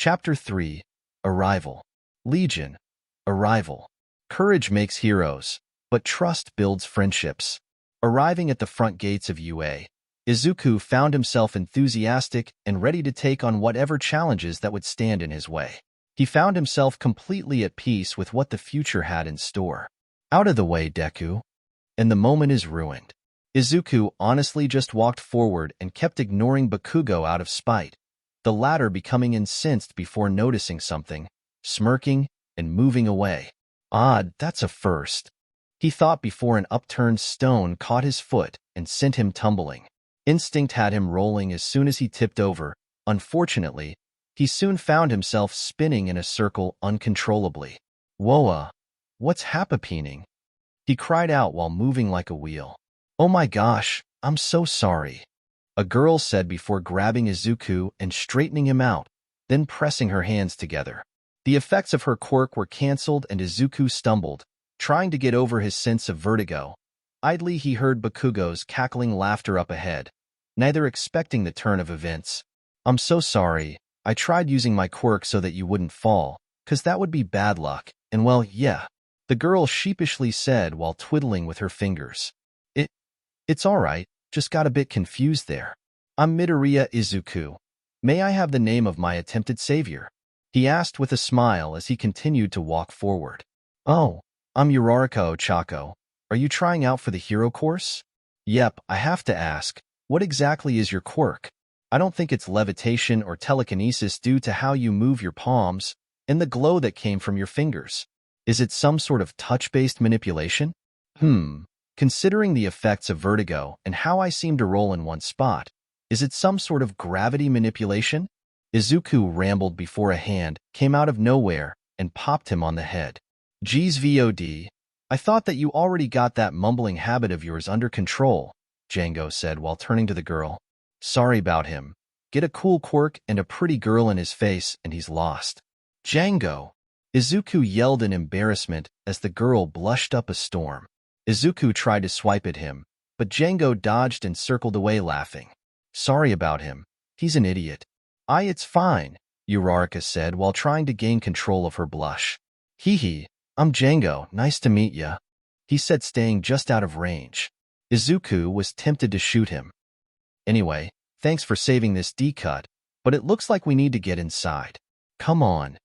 Chapter 3. Arrival. Legion. Arrival. Courage makes heroes, but trust builds friendships. Arriving at the front gates of UA, Izuku found himself enthusiastic and ready to take on whatever challenges that would stand in his way. He found himself completely at peace with what the future had in store. Out of the way, Deku. And the moment is ruined. Izuku honestly just walked forward and kept ignoring Bakugo out of spite, the latter becoming incensed before noticing something, smirking and moving away. Odd, that's a first, he thought before an upturned stone caught his foot and sent him tumbling. Instinct had him rolling as soon as he tipped over. Unfortunately, he soon found himself spinning in a circle uncontrollably. Whoa, what's happening? He cried out while moving like a wheel. Oh my gosh, I'm so sorry, a girl said before grabbing Izuku and straightening him out, then pressing her hands together. The effects of her quirk were cancelled and Izuku stumbled, trying to get over his sense of vertigo. Idly he heard Bakugo's cackling laughter up ahead, neither expecting the turn of events. I'm so sorry, I tried using my quirk so that you wouldn't fall, 'cause that would be bad luck, and well, yeah, the girl sheepishly said while twiddling with her fingers. It's alright, just got a bit confused there. I'm Midoriya Izuku. May I have the name of my attempted savior? He asked with a smile as he continued to walk forward. Oh, I'm Uraraka Ochako. Are you trying out for the hero course? Yep, I have to ask, what exactly is your quirk? I don't think it's levitation or telekinesis due to how you move your palms and the glow that came from your fingers. Is it some sort of touch-based manipulation? Considering the effects of vertigo and how I seem to roll in one spot, is it some sort of gravity manipulation? Izuku rambled before a hand came out of nowhere and popped him on the head. Geez VOD, I thought that you already got that mumbling habit of yours under control, Django said while turning to the girl. Sorry about him. Get a cool quirk and a pretty girl in his face and he's lost. Django! Izuku yelled in embarrassment as the girl blushed up a storm. Izuku tried to swipe at him, but Django dodged and circled away laughing. Sorry about him. He's an idiot. It's fine, Uraraka said while trying to gain control of her blush. Hee, I'm Django, nice to meet ya, he said staying just out of range. Izuku was tempted to shoot him. Anyway, thanks for saving this D-cut, but it looks like we need to get inside. Come on.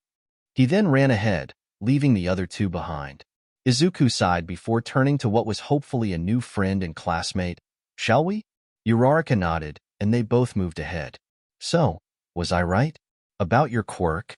He then ran ahead, leaving the other two behind. Izuku sighed before turning to what was hopefully a new friend and classmate. Shall we? Uraraka nodded, and they both moved ahead. So, was I right? About your quirk?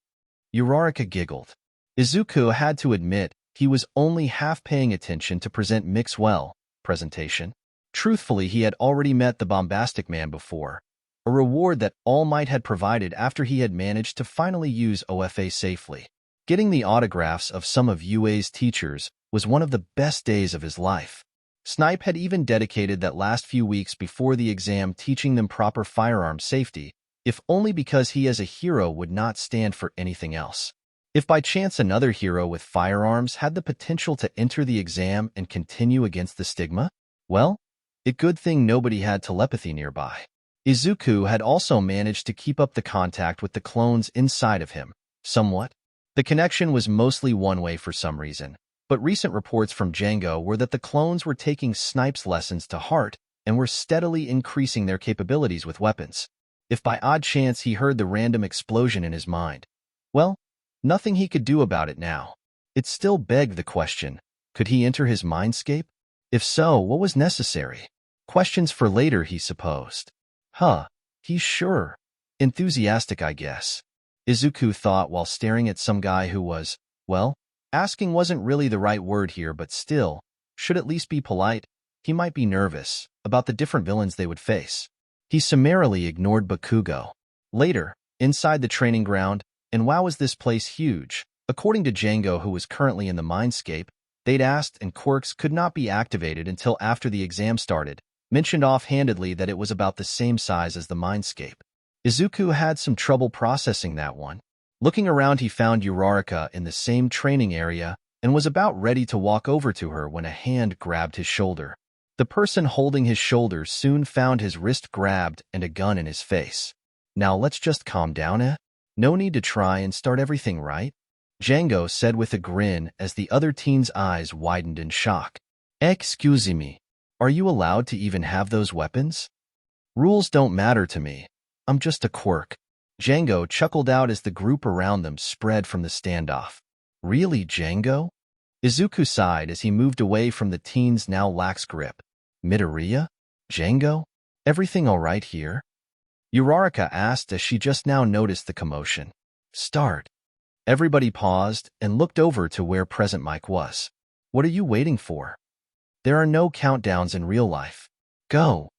Uraraka giggled. Izuku had to admit he was only half paying attention to present Mixwell presentation. Truthfully, he had already met the bombastic man before, a reward that All Might had provided after he had managed to finally use OFA safely. Getting the autographs of some of UA's teachers was one of the best days of his life. Snipe had even dedicated that last few weeks before the exam teaching them proper firearm safety, if only because he as a hero would not stand for anything else. If by chance another hero with firearms had the potential to enter the exam and continue against the stigma, well, it's good thing nobody had telepathy nearby. Izuku had also managed to keep up the contact with the clones inside of him, somewhat. The connection was mostly one-way for some reason, but recent reports from Django were that the clones were taking Snipe's lessons to heart and were steadily increasing their capabilities with weapons. If by odd chance he heard the random explosion in his mind, well, nothing he could do about it now. It still begged the question, could he enter his mindscape? If so, what was necessary? Questions for later, he supposed. He's sure. Enthusiastic, I guess. Izuku thought while staring at some guy who was, well, asking wasn't really the right word here, but still, should at least be polite. He might be nervous about the different villains they would face. He summarily ignored Bakugo. Later, inside the training ground, and wow was this place huge. According to Django, who was currently in the mindscape, they'd asked and quirks could not be activated until after the exam started, mentioned offhandedly that it was about the same size as the mindscape. Izuku had some trouble processing that one. Looking around, he found Uraraka in the same training area and was about ready to walk over to her when a hand grabbed his shoulder. The person holding his shoulder soon found his wrist grabbed and a gun in his face. Now let's just calm down, No need to try and start everything right, Django said with a grin as the other teen's eyes widened in shock. Excuse me, are you allowed to even have those weapons? Rules don't matter to me. I'm just a quirk. Django chuckled out as the group around them spread from the standoff. Really, Django? Izuku sighed as he moved away from the teen's now lax grip. Midoriya? Django? Everything all right here? Uraraka asked as she just now noticed the commotion. Start. Everybody paused and looked over to where Present Mike was. What are you waiting for? There are no countdowns in real life. Go.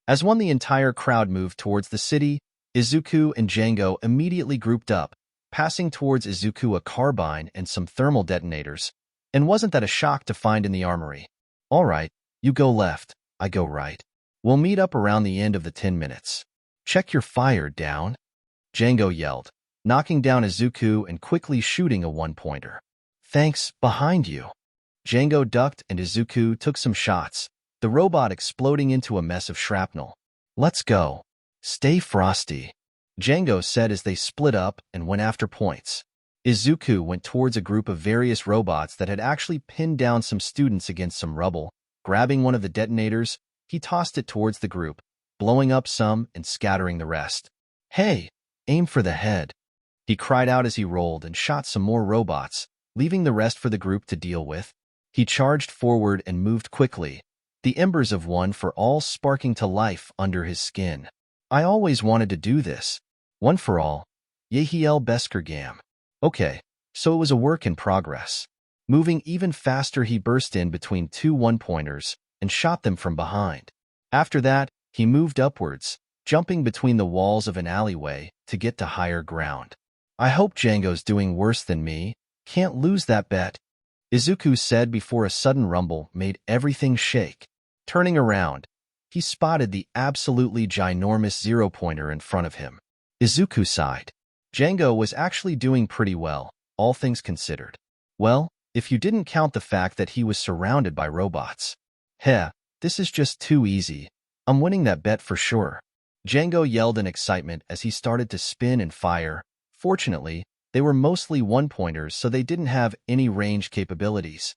As the entire crowd moved towards the city, Izuku and Django immediately grouped up, passing towards Izuku a carbine and some thermal detonators. And wasn't that a shock to find in the armory? All right, you go left, I go right. We'll meet up around the end of the 10 minutes. Check your fire down, Django yelled, knocking down Izuku and quickly shooting a one-pointer. Thanks, behind you. Django ducked and Izuku took some shots, the robot exploding into a mess of shrapnel. Let's go. Stay frosty, Django said as they split up and went after points. Izuku went towards a group of various robots that had actually pinned down some students against some rubble. Grabbing one of the detonators, he tossed it towards the group, blowing up some and scattering the rest. Hey, aim for the head, he cried out as he rolled and shot some more robots, leaving the rest for the group to deal with. He charged forward and moved quickly, the embers of one for all sparking to life under his skin. I always wanted to do this. One for all. Yehiel Beskergam. Okay, so it was a work in progress. Moving even faster, he burst in between two one-pointers and shot them from behind. After that, he moved upwards, jumping between the walls of an alleyway to get to higher ground. I hope Django's doing worse than me. Can't lose that bet, Izuku said before a sudden rumble made everything shake. Turning around, he spotted the absolutely ginormous zero-pointer in front of him. Izuku sighed. Django was actually doing pretty well, all things considered. Well, if you didn't count the fact that he was surrounded by robots. Heh, this is just too easy. I'm winning that bet for sure. Django yelled in excitement as he started to spin and fire. Fortunately, they were mostly one-pointers, so they didn't have any range capabilities.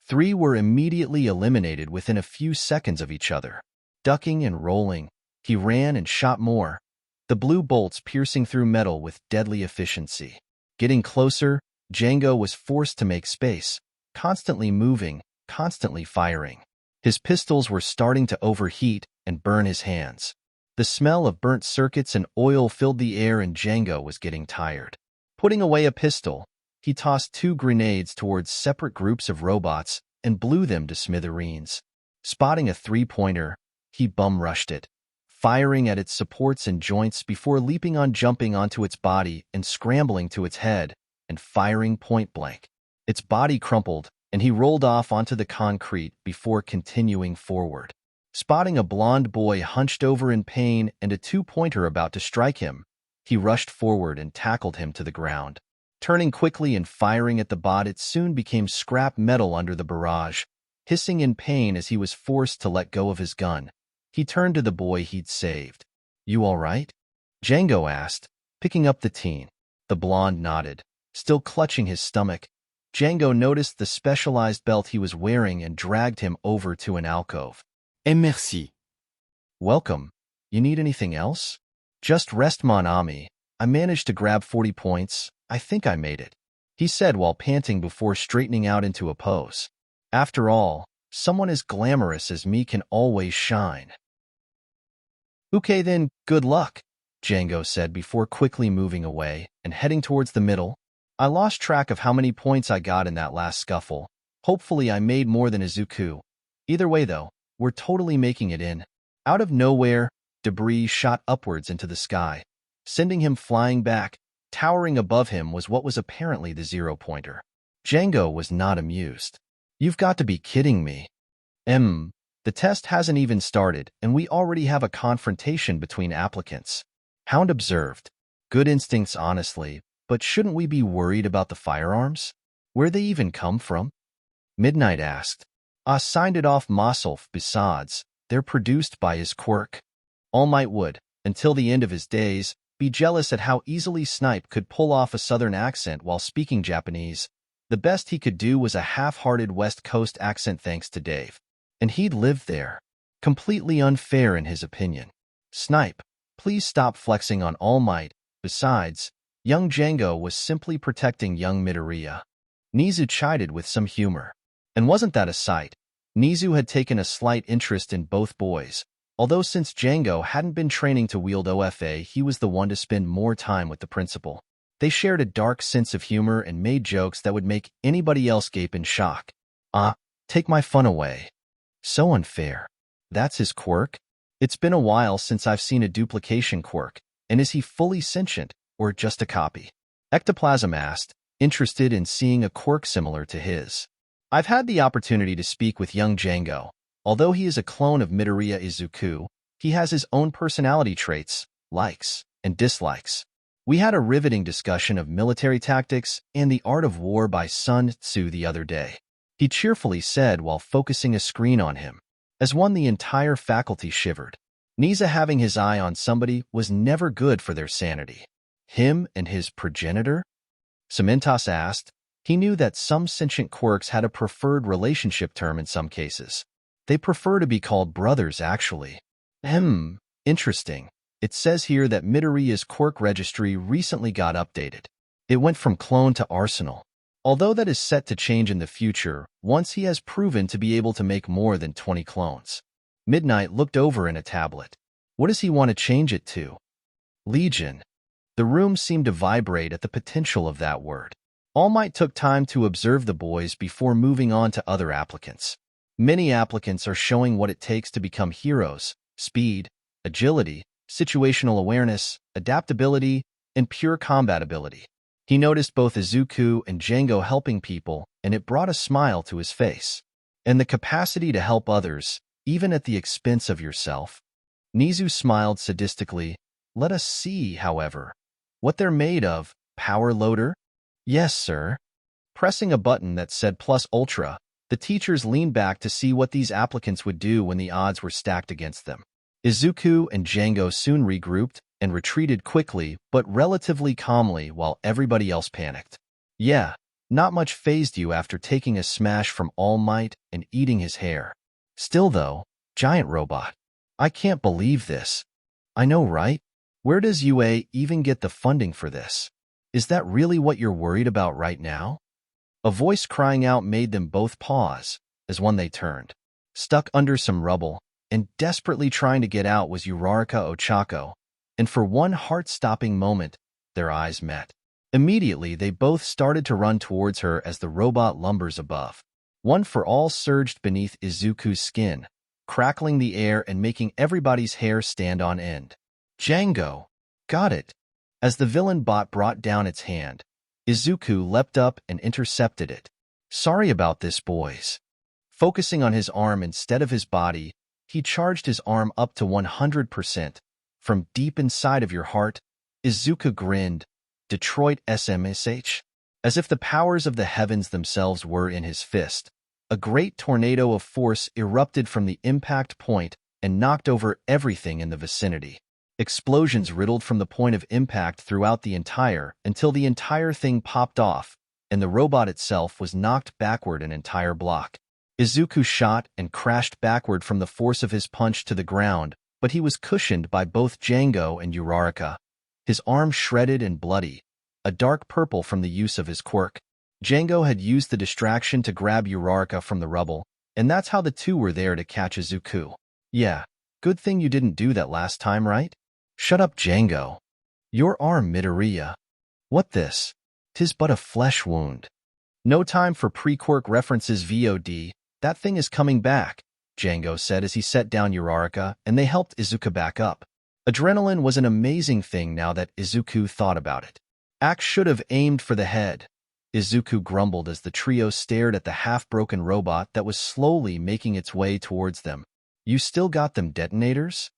3 were immediately eliminated within a few seconds of each other. Ducking and rolling, he ran and shot more, the blue bolts piercing through metal with deadly efficiency. Getting closer, Django was forced to make space, constantly moving, constantly firing. His pistols were starting to overheat and burn his hands. The smell of burnt circuits and oil filled the air and Django was getting tired. Putting away a pistol, he tossed 2 grenades towards separate groups of robots and blew them to smithereens. Spotting a 3-pointer, he bum-rushed it, firing at its supports and joints before leaping on jumping onto its body and scrambling to its head and firing point-blank. Its body crumpled, and he rolled off onto the concrete before continuing forward. Spotting a blond boy hunched over in pain and a 2-pointer about to strike him, he rushed forward and tackled him to the ground. Turning quickly and firing at the bot, it soon became scrap metal under the barrage. Hissing in pain as he was forced to let go of his gun, he turned to the boy he'd saved. You all right? Django asked, picking up the teen. The blonde nodded, still clutching his stomach. Django noticed the specialized belt he was wearing and dragged him over to an alcove. Et merci. Welcome. You need anything else? Just rest, mon ami. I managed to grab 40 points. I think I made it, he said while panting before straightening out into a pose. After all, someone as glamorous as me can always shine. Okay then, good luck, Django said before quickly moving away and heading towards the middle. I lost track of how many points I got in that last scuffle. Hopefully I made more than Izuku. Either way though, we're totally making it in. Out of nowhere, debris shot upwards into the sky, sending him flying back. Towering above him was what was apparently the zero-pointer. Django was not amused. You've got to be kidding me. The test hasn't even started, and we already have a confrontation between applicants. Hound observed. Good instincts, honestly, but shouldn't we be worried about the firearms? Where'd they even come from? Midnight asked. I signed it off myself. Besides, they're produced by his quirk. All Might would, until the end of his days, be jealous at how easily Snipe could pull off a southern accent while speaking Japanese. The best he could do was a half-hearted West Coast accent thanks to Dave. And he'd lived there. Completely unfair in his opinion. Snipe, please stop flexing on All Might. Besides, young Django was simply protecting young Midoriya. Nizu chided with some humor. And wasn't that a sight? Nizu had taken a slight interest in both boys, although since Django hadn't been training to wield OFA, he was the one to spend more time with the principal. They shared a dark sense of humor and made jokes that would make anybody else gape in shock. Take my fun away. So unfair. That's his quirk? It's been a while since I've seen a duplication quirk, and is he fully sentient, or just a copy? Ectoplasm asked, interested in seeing a quirk similar to his. I've had the opportunity to speak with young Django. Although he is a clone of Midoriya Izuku, he has his own personality traits, likes, and dislikes. We had a riveting discussion of military tactics and the art of war by Sun Tzu the other day. He cheerfully said while focusing a screen on him. As one the entire faculty shivered. Niza having his eye on somebody was never good for their sanity. Him and his progenitor? Cementos asked. He knew that some sentient quirks had a preferred relationship term in some cases. They prefer to be called brothers, actually. Interesting. It says here that Midoriya's quirk registry recently got updated. It went from clone to arsenal. Although that is set to change in the future, once he has proven to be able to make more than 20 clones. Midnight looked over in a tablet. What does he want to change it to? Legion. The room seemed to vibrate at the potential of that word. All Might took time to observe the boys before moving on to other applicants. Many applicants are showing what it takes to become heroes: speed, agility, situational awareness, adaptability, and pure combat ability. He noticed both Izuku and Django helping people, and it brought a smile to his face. And the capacity to help others, even at the expense of yourself. Nizu smiled sadistically. Let us see, however, what they're made of. Power loader? Yes, sir. Pressing a button that said Plus Ultra, the teachers leaned back to see what these applicants would do when the odds were stacked against them. Izuku and Django soon regrouped and retreated quickly but relatively calmly while everybody else panicked. Yeah, not much fazed you after taking a smash from All Might and eating his hair. Still though, giant robot. I can't believe this. I know, right? Where does UA even get the funding for this? Is that really what you're worried about right now? A voice crying out made them both pause, as one they turned. Stuck under some rubble, and desperately trying to get out was Uraraka Ochako, and for one heart-stopping moment, their eyes met. Immediately, they both started to run towards her as the robot lumbers above. One for all surged beneath Izuku's skin, crackling the air and making everybody's hair stand on end. Django! Got it! As the villain bot brought down its hand, Izuku leapt up and intercepted it. Sorry about this, boys. Focusing on his arm instead of his body, he charged his arm up to 100%. From deep inside of your heart, Izuku grinned. Detroit SMSH? As if the powers of the heavens themselves were in his fist. A great tornado of force erupted from the impact point and knocked over everything in the vicinity. Explosions riddled from the point of impact throughout the until the entire thing popped off, and the robot itself was knocked backward an entire block. Izuku shot and crashed backward from the force of his punch to the ground, but he was cushioned by both Django and Uraraka. His arm shredded and bloody, a dark purple from the use of his quirk. Django had used the distraction to grab Uraraka from the rubble, and that's how the two were there to catch Izuku. Yeah, good thing you didn't do that last time, right? Shut up, Django. Your arm, Midoriya. What this? 'Tis but a flesh wound. No time for pre-quirk references VOD. That thing is coming back, Django said as he set down Uraraka, and they helped Izuku back up. Adrenaline was an amazing thing now that Izuku thought about it. Axe should have aimed for the head, Izuku grumbled as the trio stared at the half-broken robot that was slowly making its way towards them. You still got them detonators?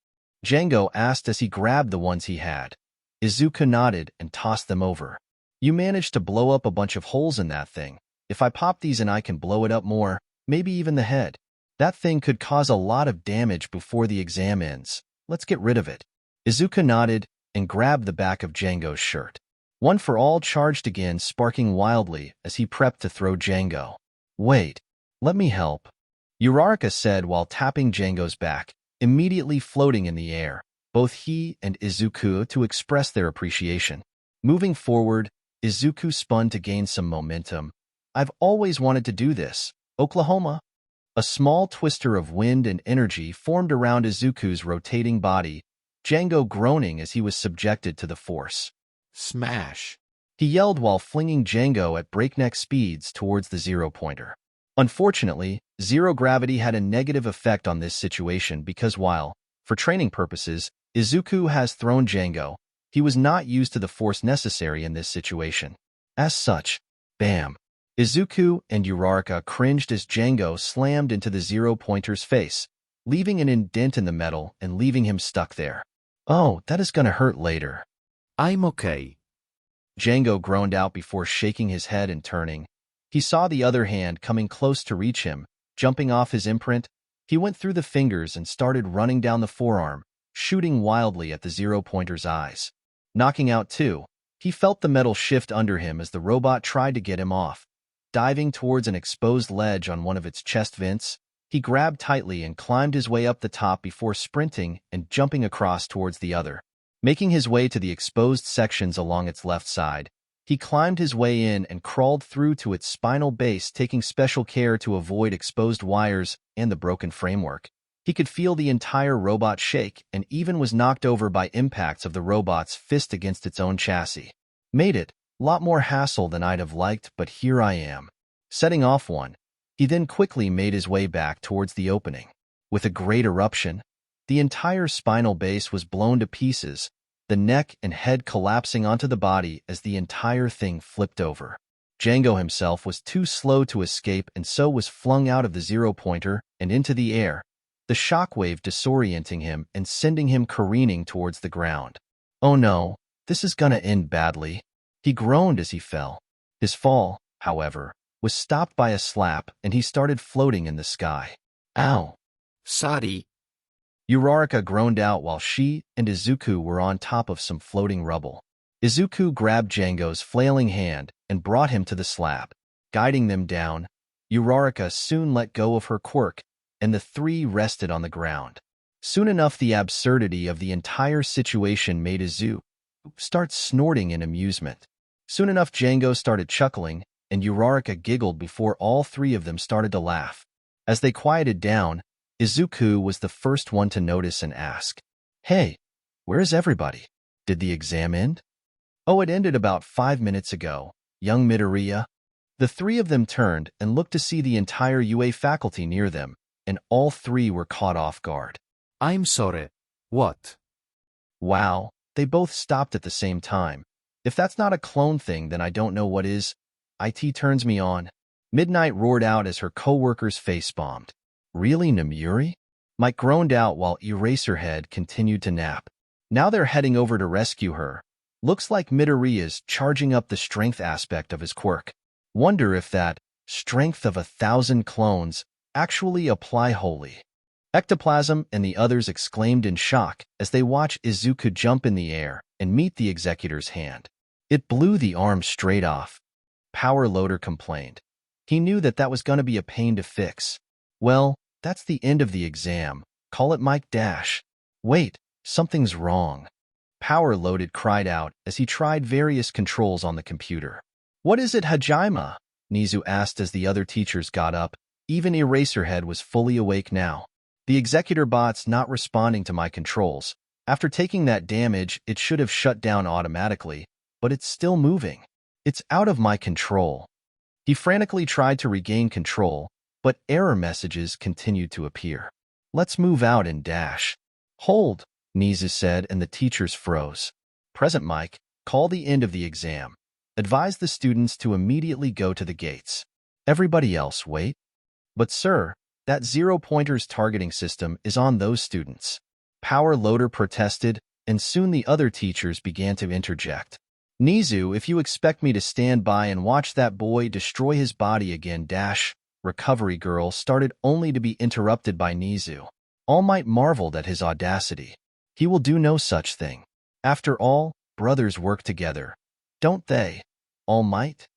Django asked as he grabbed the ones he had. Izuku nodded and tossed them over. You managed to blow up a bunch of holes in that thing. If I pop these and I can blow it up more, maybe even the head. That thing could cause a lot of damage before the exam ends. Let's get rid of it. Izuku nodded and grabbed the back of Django's shirt. One for All charged again, sparking wildly as he prepped to throw Django. "Wait, let me help," Uraraka said while tapping Django's back, immediately floating in the air, both he and Izuku to express their appreciation. Moving forward, Izuku spun to gain some momentum. "I've always wanted to do this, Oklahoma." A small twister of wind and energy formed around Izuku's rotating body, Django groaning as he was subjected to the force. "Smash!" he yelled while flinging Django at breakneck speeds towards the zero-pointer. Unfortunately, zero gravity had a negative effect on this situation because while, for training purposes, Izuku has thrown Django, he was not used to the force necessary in this situation. As such, bam! Izuku and Uraraka cringed as Django slammed into the zero-pointer's face, leaving an indent in the metal and leaving him stuck there. "Oh, that is gonna hurt later." "I'm okay," Django groaned out before shaking his head and turning. He saw the other hand coming close to reach him. Jumping off his imprint, he went through the fingers and started running down the forearm, shooting wildly at the zero-pointer's eyes. Knocking out two, he felt the metal shift under him as the robot tried to get him off. Diving towards an exposed ledge on one of its chest vents, he grabbed tightly and climbed his way up the top before sprinting and jumping across towards the other. Making his way to the exposed sections along its left side, he climbed his way in and crawled through to its spinal base, taking special care to avoid exposed wires and the broken framework. He could feel the entire robot shake and even was knocked over by impacts of the robot's fist against its own chassis. Made it. Lot more hassle than I'd have liked, but here I am. Setting off one, he then quickly made his way back towards the opening. With a great eruption, the entire spinal base was blown to pieces, the neck and head collapsing onto the body as the entire thing flipped over. Django himself was too slow to escape and so was flung out of the zero-pointer and into the air, the shockwave disorienting him and sending him careening towards the ground. "Oh no, this is gonna end badly," he groaned as he fell. His fall, however, was stopped by a slap and he started floating in the sky. "Ow!" "Sorry." Uraraka groaned out while she and Izuku were on top of some floating rubble. Izuku grabbed Django's flailing hand and brought him to the slab. Guiding them down, Uraraka soon let go of her quirk, and the three rested on the ground. Soon enough, the absurdity of the entire situation made Izuku start snorting in amusement. Soon enough, Django started chuckling, and Uraraka giggled before all three of them started to laugh. As they quieted down, Izuku was the first one to notice and ask, "Hey, where is everybody? Did the exam end?" "Oh, it ended about 5 minutes ago, young Midoriya." The three of them turned and looked to see the entire UA faculty near them, and all three were caught off guard. "I'm sorry. What?" Wow, they both stopped at the same time. If that's not a clone thing, then I don't know what is. IT turns me on. Midnight roared out as her co-workers face-bombed. "Really, Namuri?" Mike groaned out while Eraserhead continued to nap. Now they're heading over to rescue her. Looks like Midoriya's charging up the strength aspect of his quirk. Wonder if that strength of 1,000 clones actually apply wholly. Ectoplasm and the others exclaimed in shock as they watched Izuku jump in the air and meet the executor's hand. It blew the arm straight off. Power Loader complained. He knew that was going to be a pain to fix. "Well, that's the end of the exam. Call it Mike Dash." "Wait, something's wrong." Power Loaded cried out as he tried various controls on the computer. "What is it, Hajime?" Nizu asked as the other teachers got up. Even Eraserhead was fully awake now. "The executor bot's not responding to my controls. After taking that damage, it should have shut down automatically, but it's still moving. It's out of my control." He frantically tried to regain control, but error messages continued to appear. "Let's move out and dash." "Hold," Nizu said, and the teachers froze. "Present Mike, call the end of the exam. Advise the students to immediately go to the gates. Everybody else wait." "But sir, that zero-pointer's targeting system is on those students." Power Loader protested, and soon the other teachers began to interject. "Nizu, if you expect me to stand by and watch that boy destroy his body again, dash." Recovery Girl started only to be interrupted by Nizu. All Might marveled at his audacity. "He will do no such thing." After all, brothers work together, don't they? All Might?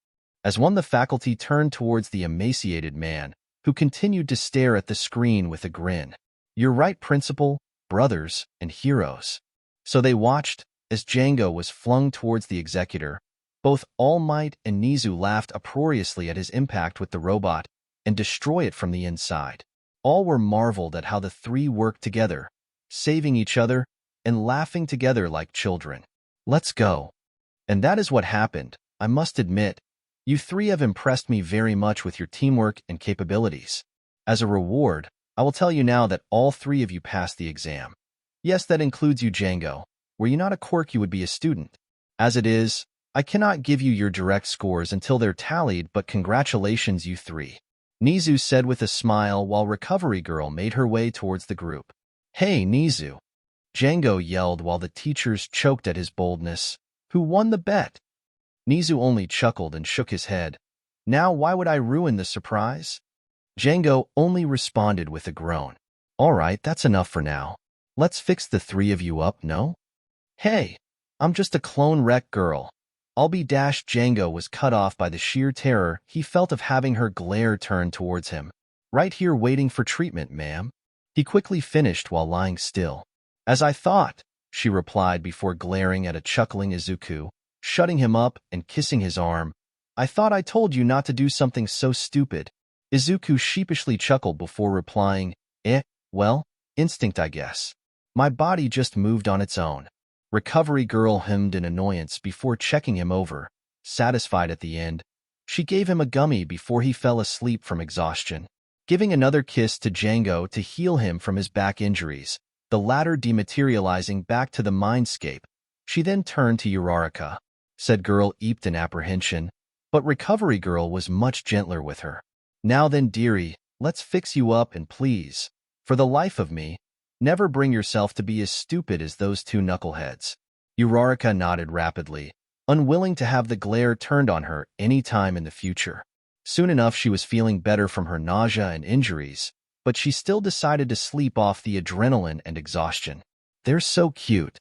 As one, the faculty turned towards the emaciated man, who continued to stare at the screen with a grin. You're right, Principal, brothers and heroes. So they watched as Django was flung towards the executor. Both All Might and Nizu laughed uproariously at his impact with the robot and destroy it from the inside. All were marveled at how the three worked together, saving each other and laughing together like children. Let's go. And that is what happened. I must admit, you three have impressed me very much with your teamwork and capabilities. As a reward, I will tell you now that all three of you passed the exam. Yes, that includes you, Django. Were you not a quirk, you would be a student. As it is, I cannot give you your direct scores until they're tallied, but congratulations, you three. Nizu said with a smile while Recovery Girl made her way towards the group. Hey, Nizu. Django yelled while the teachers choked at his boldness. Who won the bet? Nizu only chuckled and shook his head. Now why would I ruin the surprise? Django only responded with a groan. All right, that's enough for now. Let's fix the three of you up, no? Hey, I'm just a clone wreck girl. I'll be dashed. Django was cut off by the sheer terror he felt of having her glare turned towards him. Right here waiting for treatment, ma'am. He quickly finished while lying still. As I thought, she replied before glaring at a chuckling Izuku, shutting him up and kissing his arm. I thought I told you not to do something so stupid. Izuku sheepishly chuckled before replying, well, instinct I guess. My body just moved on its own. Recovery Girl hemmed in annoyance before checking him over. Satisfied at the end, she gave him a gummy before he fell asleep from exhaustion. Giving another kiss to Django to heal him from his back injuries, the latter dematerializing back to the mindscape. She then turned to Uraraka. Said girl eeped in apprehension, but Recovery Girl was much gentler with her. Now then, dearie, let's fix you up, and please, for the life of me, never bring yourself to be as stupid as those two knuckleheads. Uraraka nodded rapidly, unwilling to have the glare turned on her any time in the future. Soon enough, she was feeling better from her nausea and injuries, but she still decided to sleep off the adrenaline and exhaustion. They're so cute.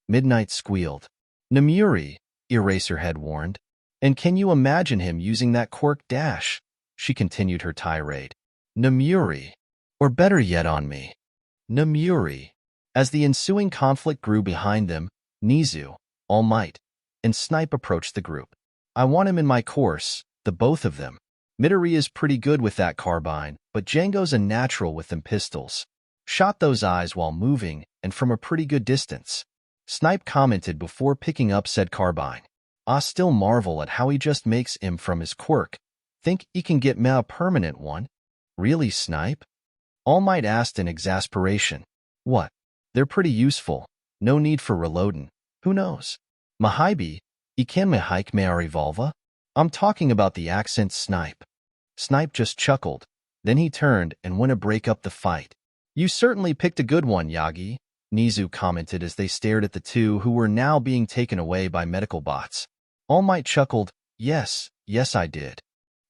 Midnight squealed. Namuri, Eraserhead warned. And can you imagine him using that quirk dash? She continued her tirade. Namuri. Or better yet, on me. Namuri. As the ensuing conflict grew behind them, Nizu, All Might, and Snipe approached the group. I want him in my course, the both of them. Midori is pretty good with that carbine, but Django's a natural with them pistols. Shot those eyes while moving and from a pretty good distance. Snipe commented before picking up said carbine. I still marvel at how he just makes him from his quirk. Think he can get me a permanent one? Really, Snipe? All Might asked in exasperation. What? They're pretty useful. No need for reloading. Who knows? Mahaibi, ikan mahike me a revolva? I'm talking about the accent, Snipe. Snipe just chuckled. Then he turned and went to break up the fight. You certainly picked a good one, Yagi, Nizu commented as they stared at the two who were now being taken away by medical bots. All Might chuckled. Yes, I did.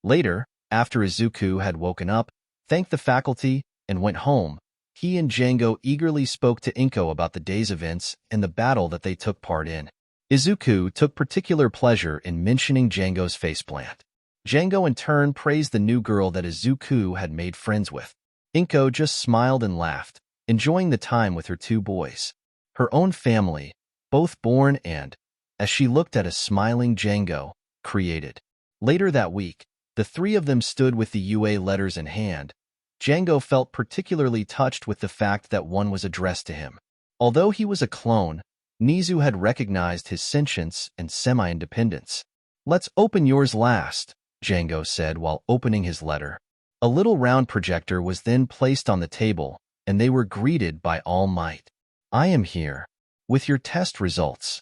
Later, after Izuku had woken up, thanked the faculty, and went home, he and Django eagerly spoke to Inko about the day's events and the battle that they took part in. Izuku took particular pleasure in mentioning Django's faceplant. Django in turn praised the new girl that Izuku had made friends with. Inko just smiled and laughed, enjoying the time with her two boys. Her own family, both born and, as she looked at a smiling Django, created. Later that week, the three of them stood with the UA letters in hand. Django felt particularly touched with the fact that one was addressed to him. Although he was a clone, Nizu had recognized his sentience and semi-independence. Let's open yours last, Django said while opening his letter. A little round projector was then placed on the table, and they were greeted by All Might. I am here. With your test results.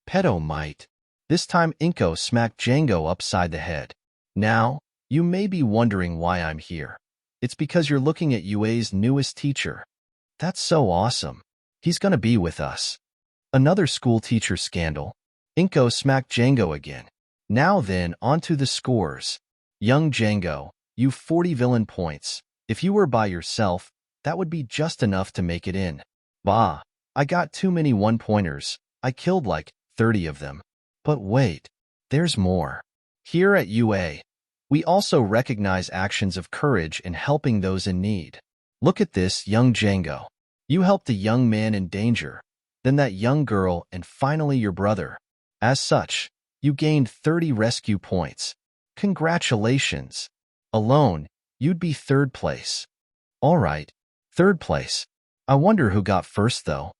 Pedo Might. This time Inko smacked Django upside the head. Now, you may be wondering why I'm here. It's because you're looking at UA's newest teacher. That's so awesome. He's gonna be with us. Another school teacher scandal. Inko smacked Django again. Now then, onto the scores. Young Django, you 40 villain points. If you were by yourself, that would be just enough to make it in. Bah, I got too many one-pointers. I killed like 30 of them. But wait, there's more. Here at UA, we also recognize actions of courage in helping those in need. Look at this, young Django. You helped a young man in danger, then that young girl, and finally your brother. As such, you gained 30 rescue points. Congratulations. Alone, you'd be third place. All right, third place. I wonder who got first, though.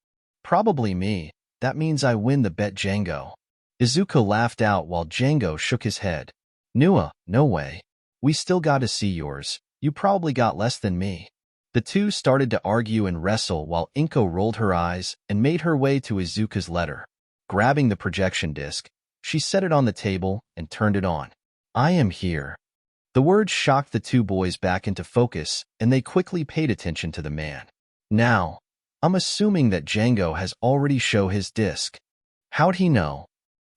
Probably me. That means I win the bet, Django. Izuku laughed out while Django shook his head. Nua, no way. We still got to see yours. You probably got less than me. The two started to argue and wrestle while Inko rolled her eyes and made her way to Izuku's letter. Grabbing the projection disc, she set it on the table and turned it on. I am here. The words shocked the two boys back into focus, and they quickly paid attention to the man. Now, I'm assuming that Django has already shown his disc. How'd he know?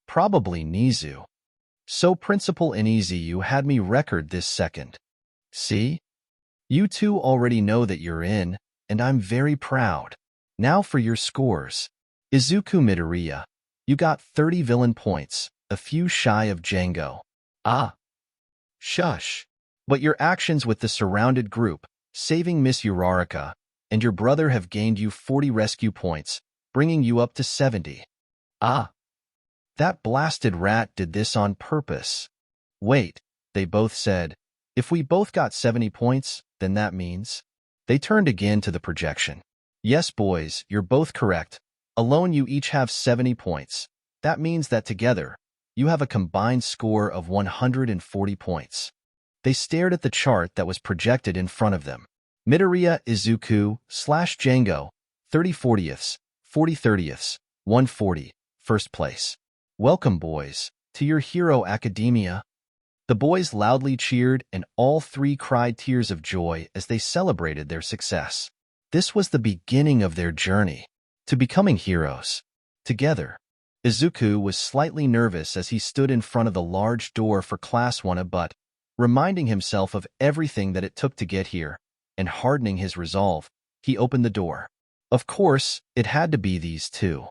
Probably Nizu. So Principal Inizu had me record this second. See? You two already know that you're in, and I'm very proud. Now for your scores. Izuku Midoriya, you got 30 villain points, a few shy of Django. Ah. Shush. But your actions with the surrounded group, saving Miss Uraraka, and your brother have gained you 40 rescue points, bringing you up to 70. Ah. That blasted rat did this on purpose. Wait, they both said. If we both got 70 points, then that means... They turned again to the projection. Yes, boys, you're both correct. Alone you each have 70 points. That means that together, you have a combined score of 140 points. They stared at the chart that was projected in front of them. Midoriya Izuku / Django, 30 40ths, 40 30ths, 140, first place. Welcome, boys, to your hero academia. The boys loudly cheered, and all three cried tears of joy as they celebrated their success. This was the beginning of their journey to becoming heroes. Together, Izuku was slightly nervous as he stood in front of the large door for Class 1A, but, reminding himself of everything that it took to get here, and hardening his resolve, he opened the door. Of course, it had to be these two.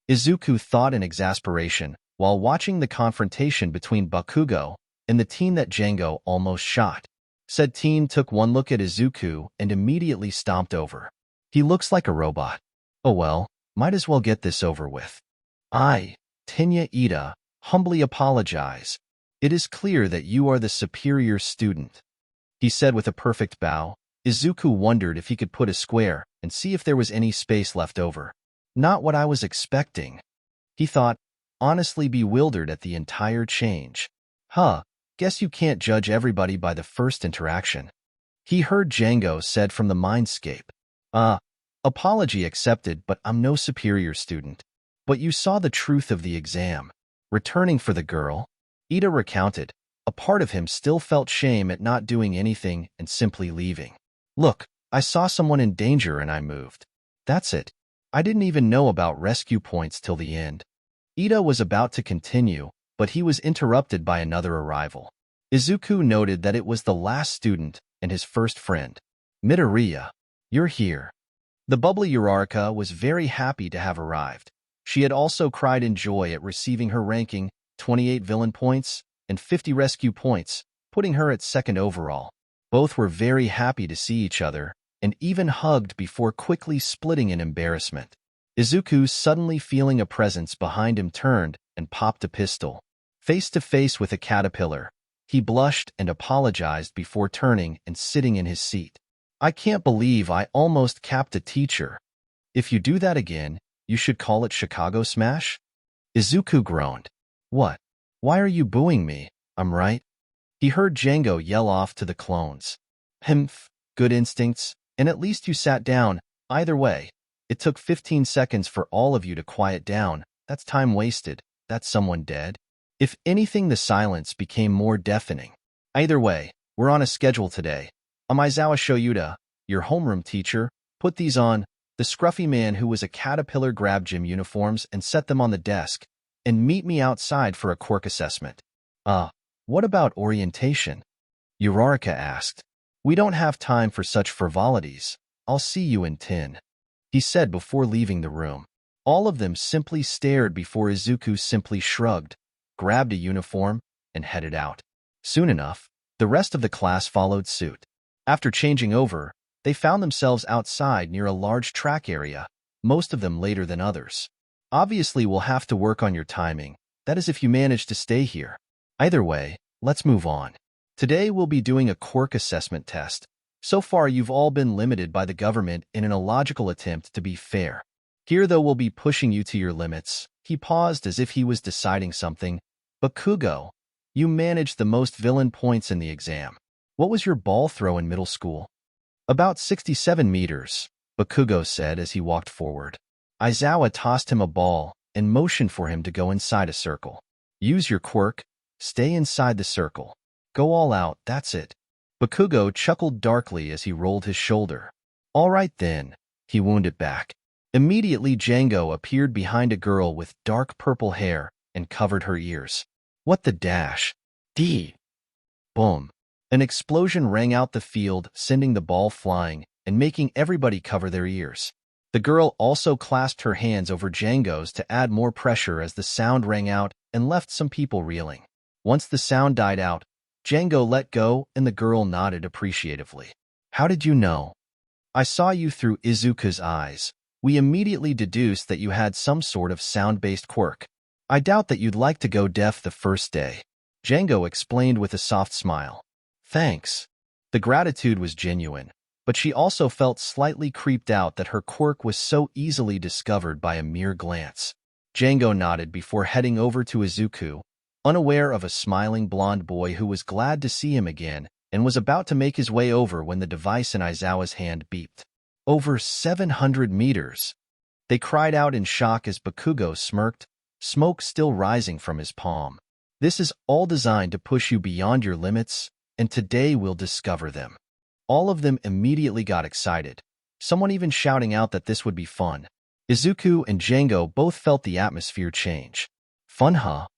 Izuku thought in exasperation while watching the confrontation between Bakugo and the teen that Django almost shot. Said teen took one look at Izuku and immediately stomped over. He looks like a robot. Oh well, might as well get this over with. I, Tenya Ida, humbly apologize. It is clear that you are the superior student, he said with a perfect bow. Izuku wondered if he could put a square and see if there was any space left over. Not what I was expecting, he thought, honestly bewildered at the entire change. Huh, guess you can't judge everybody by the first interaction, he heard Django said from the mindscape. Apology accepted, but I'm no superior student. But you saw the truth of the exam. Returning for the girl, Ida recounted. A part of him still felt shame at not doing anything and simply leaving. Look, I saw someone in danger and I moved. That's it. I didn't even know about rescue points till the end. Ida was about to continue, but he was interrupted by another arrival. Izuku noted that it was the last student and his first friend. Midoriya, you're here. The bubbly Uraraka was very happy to have arrived. She had also cried in joy at receiving her ranking, 28 villain points and 50 rescue points, putting her at second overall. Both were very happy to see each other, and even hugged before quickly splitting in embarrassment. Izuku, suddenly feeling a presence behind him, turned and popped a pistol. Face to face with a caterpillar, he blushed and apologized before turning and sitting in his seat. I can't believe I almost capped a teacher. If you do that again, you should call it Chicago Smash? Izuku groaned. What? Why are you booing me? I'm right. He heard Django yell off to the clones. Humph, good instincts, and at least you sat down. Either way, it took 15 seconds for all of you to quiet down. That's time wasted. That's someone dead. If anything, the silence became more deafening. Either way, we're on a schedule today. Amizawa Shoyuta, your homeroom teacher, put these on. The scruffy man who was a caterpillar grabbed gym uniforms and set them on the desk. And meet me outside for a quirk assessment. What about orientation? Uraraka asked. We don't have time for such frivolities. I'll see you in 10, he said before leaving the room. All of them simply stared before Izuku simply shrugged, grabbed a uniform, and headed out. Soon enough, the rest of the class followed suit. After changing over, they found themselves outside near a large track area, most of them later than others. Obviously, we'll have to work on your timing. That is if you manage to stay here. Either way, let's move on. Today we'll be doing a quirk assessment test. So far, you've all been limited by the government in an illogical attempt to be fair. Here, though, we'll be pushing you to your limits. He paused as if he was deciding something. Bakugo, you managed the most villain points in the exam. What was your ball throw in middle school? About 67 meters, Bakugo said as he walked forward. Aizawa tossed him a ball and motioned for him to go inside a circle. Use your quirk, stay inside the circle. Go all out, that's it. Bakugo chuckled darkly as he rolled his shoulder. All right then, he wounded back. Immediately Django appeared behind a girl with dark purple hair and covered her ears. What the dash? D. Boom. An explosion rang out the field, sending the ball flying and making everybody cover their ears. The girl also clasped her hands over Django's to add more pressure as the sound rang out and left some people reeling. Once the sound died out, Django let go and the girl nodded appreciatively. How did you know? I saw you through Izuku's eyes. We immediately deduced that you had some sort of sound-based quirk. I doubt that you'd like to go deaf the first day. Django explained with a soft smile. Thanks. The gratitude was genuine, but she also felt slightly creeped out that her quirk was so easily discovered by a mere glance. Django nodded before heading over to Izuku, unaware of a smiling blonde boy who was glad to see him again and was about to make his way over when the device in Aizawa's hand beeped. Over 700 meters. They cried out in shock as Bakugo smirked, smoke still rising from his palm. This is all designed to push you beyond your limits, and today we'll discover them. All of them immediately got excited, someone even shouting out that this would be fun. Izuku and Django both felt the atmosphere change. Fun, huh?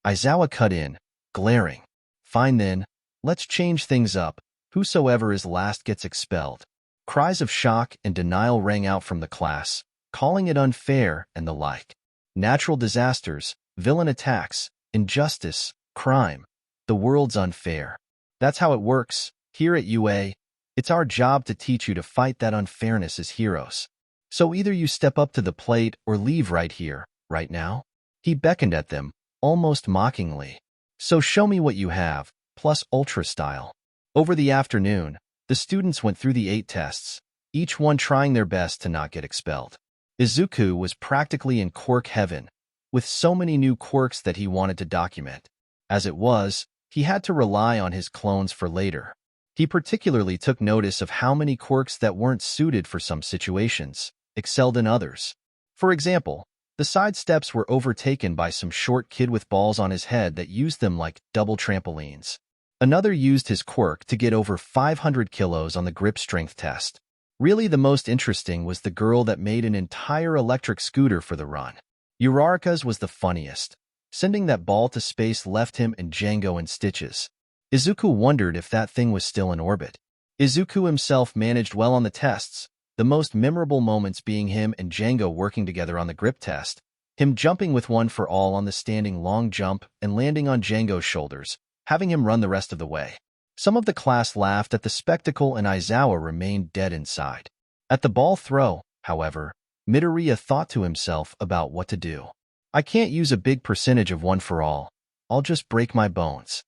Aizawa cut in, glaring. Fine then, let's change things up. Whosoever is last gets expelled. Cries of shock and denial rang out from the class, calling it unfair and the like. Natural disasters, villain attacks, injustice, crime. The world's unfair. That's how it works. Here at UA, it's our job to teach you to fight that unfairness as heroes. So either you step up to the plate or leave right here, right now. He beckoned at them, almost mockingly. So show me what you have, plus ultra style. Over the afternoon, the students went through the 8 tests, each one trying their best to not get expelled. Izuku was practically in quirk heaven, with so many new quirks that he wanted to document. As it was, he had to rely on his clones for later. He particularly took notice of how many quirks that weren't suited for some situations, excelled in others. For example, the side steps were overtaken by some short kid with balls on his head that used them like double trampolines. Another used his quirk to get over 500 kilos on the grip strength test. Really, the most interesting was the girl that made an entire electric scooter for the run. Uraraka's was the funniest. Sending that ball to space left him and Django in stitches. Izuku wondered if that thing was still in orbit. Izuku himself managed well on the tests, the most memorable moments being him and Django working together on the grip test, him jumping with one for all on the standing long jump and landing on Django's shoulders, having him run the rest of the way. Some of the class laughed at the spectacle and Aizawa remained dead inside. At the ball throw, however, Midoriya thought to himself about what to do. I can't use a big percentage of one for all. I'll just break my bones.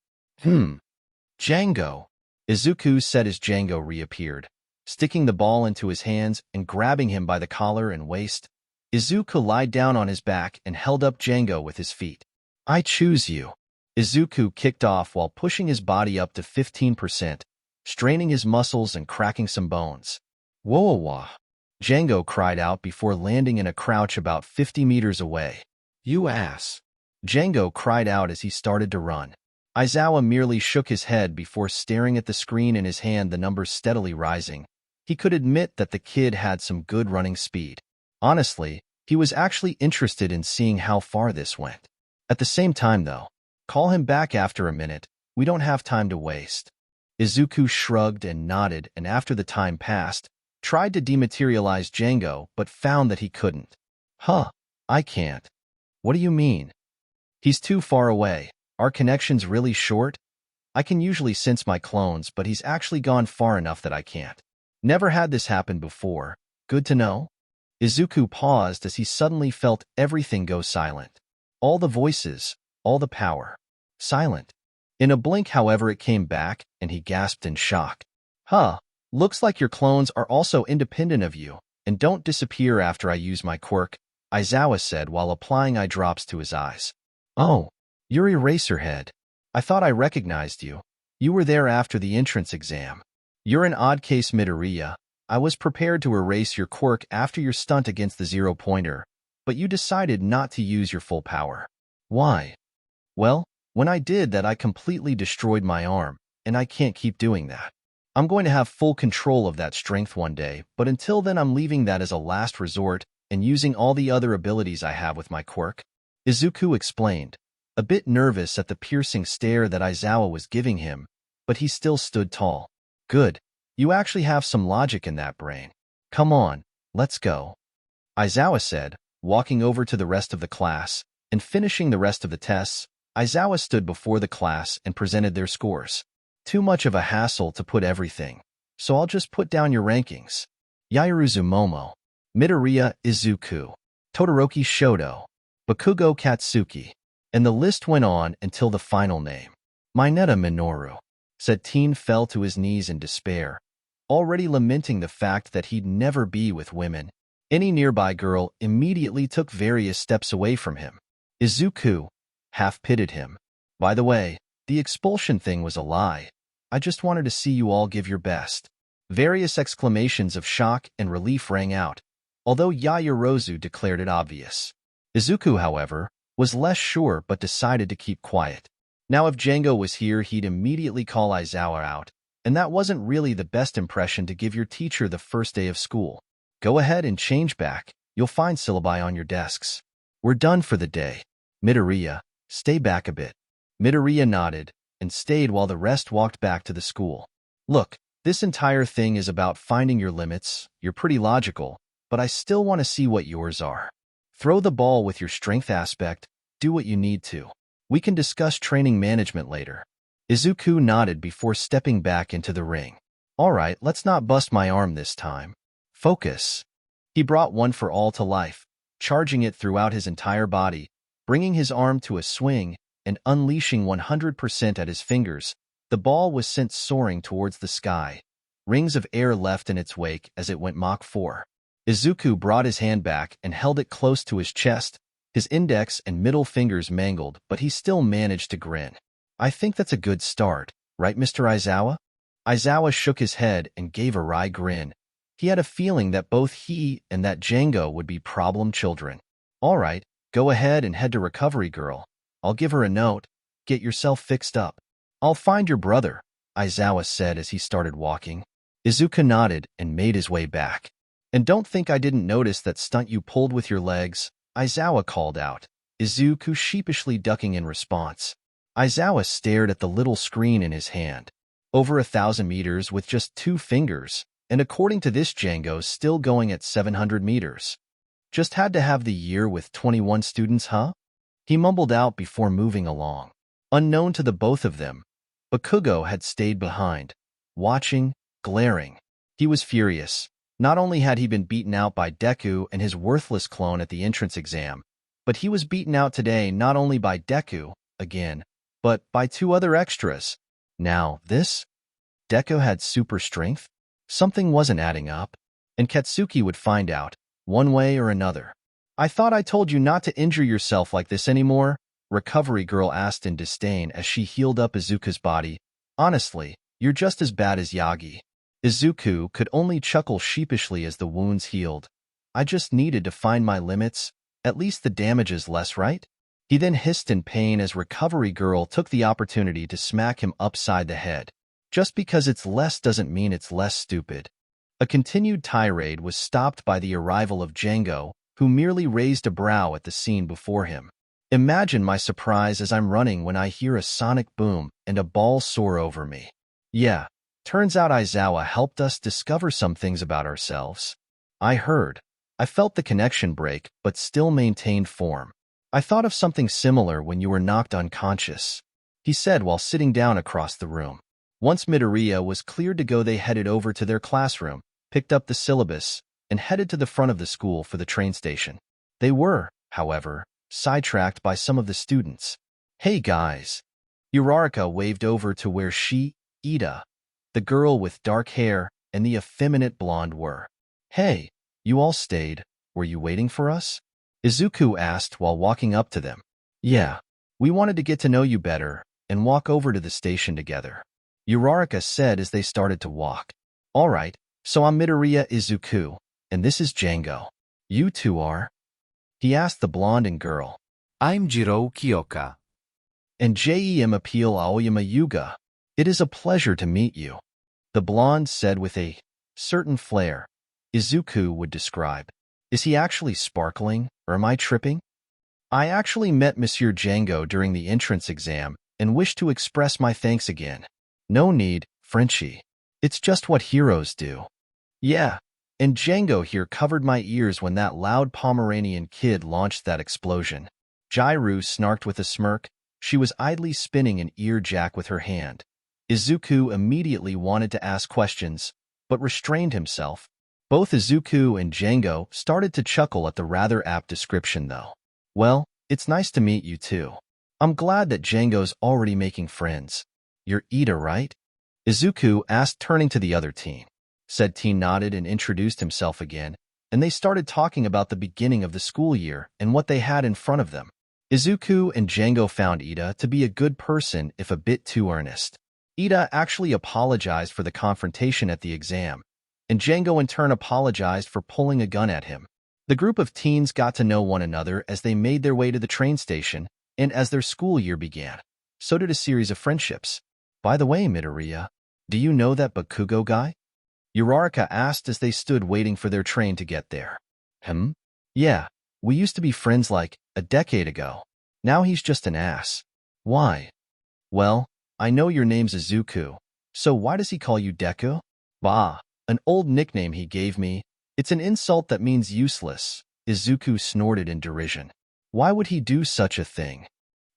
Django, Izuku said as Django reappeared, sticking the ball into his hands and grabbing him by the collar and waist. Izuku lied down on his back and held up Django with his feet. I choose you. Izuku kicked off while pushing his body up to 15%, straining his muscles and cracking some bones. Whoa! Django cried out before landing in a crouch about 50 meters away. You ass! Django cried out as he started to run. Aizawa merely shook his head before staring at the screen in his hand, the numbers steadily rising. He could admit that the kid had some good running speed. Honestly, he was actually interested in seeing how far this went. At the same time, though, call him back after a minute. We don't have time to waste. Izuku shrugged and nodded, and after the time passed, tried to dematerialize Django but found that he couldn't. I can't. What do you mean? He's too far away. Our connection's really short? I can usually sense my clones, but he's actually gone far enough that I can't. Never had this happen before. Good to know. Izuku paused as he suddenly felt everything go silent. All the voices, all the power. Silent. In a blink, however, it came back, and he gasped in shock. Huh, looks like your clones are also independent of you, and don't disappear after I use my quirk, Aizawa said while applying eye drops to his eyes. Oh, you're Eraserhead. I thought I recognized you. You were there after the entrance exam. You're an odd case, Midoriya. I was prepared to erase your quirk after your stunt against the zero-pointer, but you decided not to use your full power. Why? Well, when I did that, I completely destroyed my arm, and I can't keep doing that. I'm going to have full control of that strength one day, but until then I'm leaving that as a last resort and using all the other abilities I have with my quirk, Izuku explained, a bit nervous at the piercing stare that Aizawa was giving him, but he still stood tall. Good. You actually have some logic in that, brain. Come on, let's go. Aizawa said, walking over to the rest of the class, and finishing the rest of the tests. Aizawa stood before the class and presented their scores. Too much of a hassle to put everything, so I'll just put down your rankings. Yaoruzu Momo, Midoriya Izuku, Todoroki Shoto, Bakugo Katsuki, and the list went on until the final name. Mineta Minoru. Satine fell to his knees in despair, already lamenting the fact that he'd never be with women. Any nearby girl immediately took various steps away from him. Izuku half-pitied him. By the way, the expulsion thing was a lie. I just wanted to see you all give your best. Various exclamations of shock and relief rang out, although Yaoyorozu declared it obvious. Izuku, however, was less sure but decided to keep quiet. Now if Django was here, he'd immediately call Aizawa out, and that wasn't really the best impression to give your teacher the first day of school. Go ahead and change back. You'll find syllabi on your desks. We're done for the day. Midoriya, stay back a bit. Midoriya nodded and stayed while the rest walked back to the school. Look, this entire thing is about finding your limits. You're pretty logical, but I still want to see what yours are. Throw the ball with your strength aspect. Do what you need to. We can discuss training management later. Izuku nodded before stepping back into the ring. All right, let's not bust my arm this time. Focus. He brought one for all to life, charging it throughout his entire body, bringing his arm to a swing and unleashing 100% at his fingers. The ball was sent soaring towards the sky. Rings of air left in its wake as it went Mach 4. Izuku brought his hand back and held it close to his chest, his index and middle fingers mangled, but he still managed to grin. I think that's a good start, right, Mr. Aizawa? Aizawa shook his head and gave a wry grin. He had a feeling that both he and that Django would be problem children. All right, go ahead and head to Recovery Girl. I'll give her a note. Get yourself fixed up. I'll find your brother, Aizawa said as he started walking. Izuku nodded and made his way back. And don't think I didn't notice that stunt you pulled with your legs, Aizawa called out, Izuku sheepishly ducking in response. Aizawa stared at the little screen in his hand. Over 1,000 meters with just 2 fingers, and according to this Django's still going at 700 meters. Just had to have the year with 21 students, huh? He mumbled out before moving along. Unknown to the both of them, Bakugo had stayed behind, watching, glaring. He was furious. Not only had he been beaten out by Deku and his worthless clone at the entrance exam, but he was beaten out today not only by Deku, again, but by 2 other extras. Now, this? Deku had super strength? Something wasn't adding up, and Katsuki would find out, one way or another. I thought I told you not to injure yourself like this anymore, Recovery Girl asked in disdain as she healed up Izuku's body. Honestly, you're just as bad as Yagi. Izuku could only chuckle sheepishly as the wounds healed. I just needed to find my limits. At least the damage is less, right? He then hissed in pain as Recovery Girl took the opportunity to smack him upside the head. Just because it's less doesn't mean it's less stupid. A continued tirade was stopped by the arrival of Django, who merely raised a brow at the scene before him. Imagine my surprise as I'm running when I hear a sonic boom and a ball soar over me. Yeah, turns out Aizawa helped us discover some things about ourselves. I heard. I felt the connection break, but still maintained form. I thought of something similar when you were knocked unconscious, he said while sitting down across the room. Once Midoriya was cleared to go, they headed over to their classroom, picked up the syllabus, and headed to the front of the school for the train station. They were, however, sidetracked by some of the students. Hey guys! Uraraka waved over to where Ida, the girl with dark hair, and the effeminate blonde were. Hey, you all stayed. Were you waiting for us? Izuku asked while walking up to them. Yeah, we wanted to get to know you better and walk over to the station together, Uraraka said as they started to walk. All right, so I'm Midoriya Izuku, and this is Django. You two are? He asked the blonde and girl. I'm Jiro Kyoka. And Jem Appeal Aoyama Yuga. It is a pleasure to meet you, the blonde said with a certain flair Izuku would describe. Is he actually sparkling, or am I tripping? I actually met Monsieur Django during the entrance exam and wish to express my thanks again. No need, Frenchie. It's just what heroes do. Yeah, and Django here covered my ears when that loud Pomeranian kid launched that explosion. Jiru snarked with a smirk. She was idly spinning an ear jack with her hand. Izuku immediately wanted to ask questions, but restrained himself. Both Izuku and Django started to chuckle at the rather apt description, though. Well, it's nice to meet you too. I'm glad that Django's already making friends. You're Ida, right? Izuku asked, turning to the other teen. Said teen nodded and introduced himself again, and they started talking about the beginning of the school year and what they had in front of them. Izuku and Django found Ida to be a good person, if a bit too earnest. Ida actually apologized for the confrontation at the exam, and Django in turn apologized for pulling a gun at him. The group of teens got to know one another as they made their way to the train station, and as their school year began, so did a series of friendships. By the way, Midoriya, do you know that Bakugo guy? Uraraka asked as they stood waiting for their train to get there. Yeah, we used to be friends like a decade ago. Now he's just an ass. Why? Well, I know your name's Izuku, so why does he call you Deku? Bah, an old nickname he gave me. It's an insult that means useless, Izuku snorted in derision. Why would he do such a thing?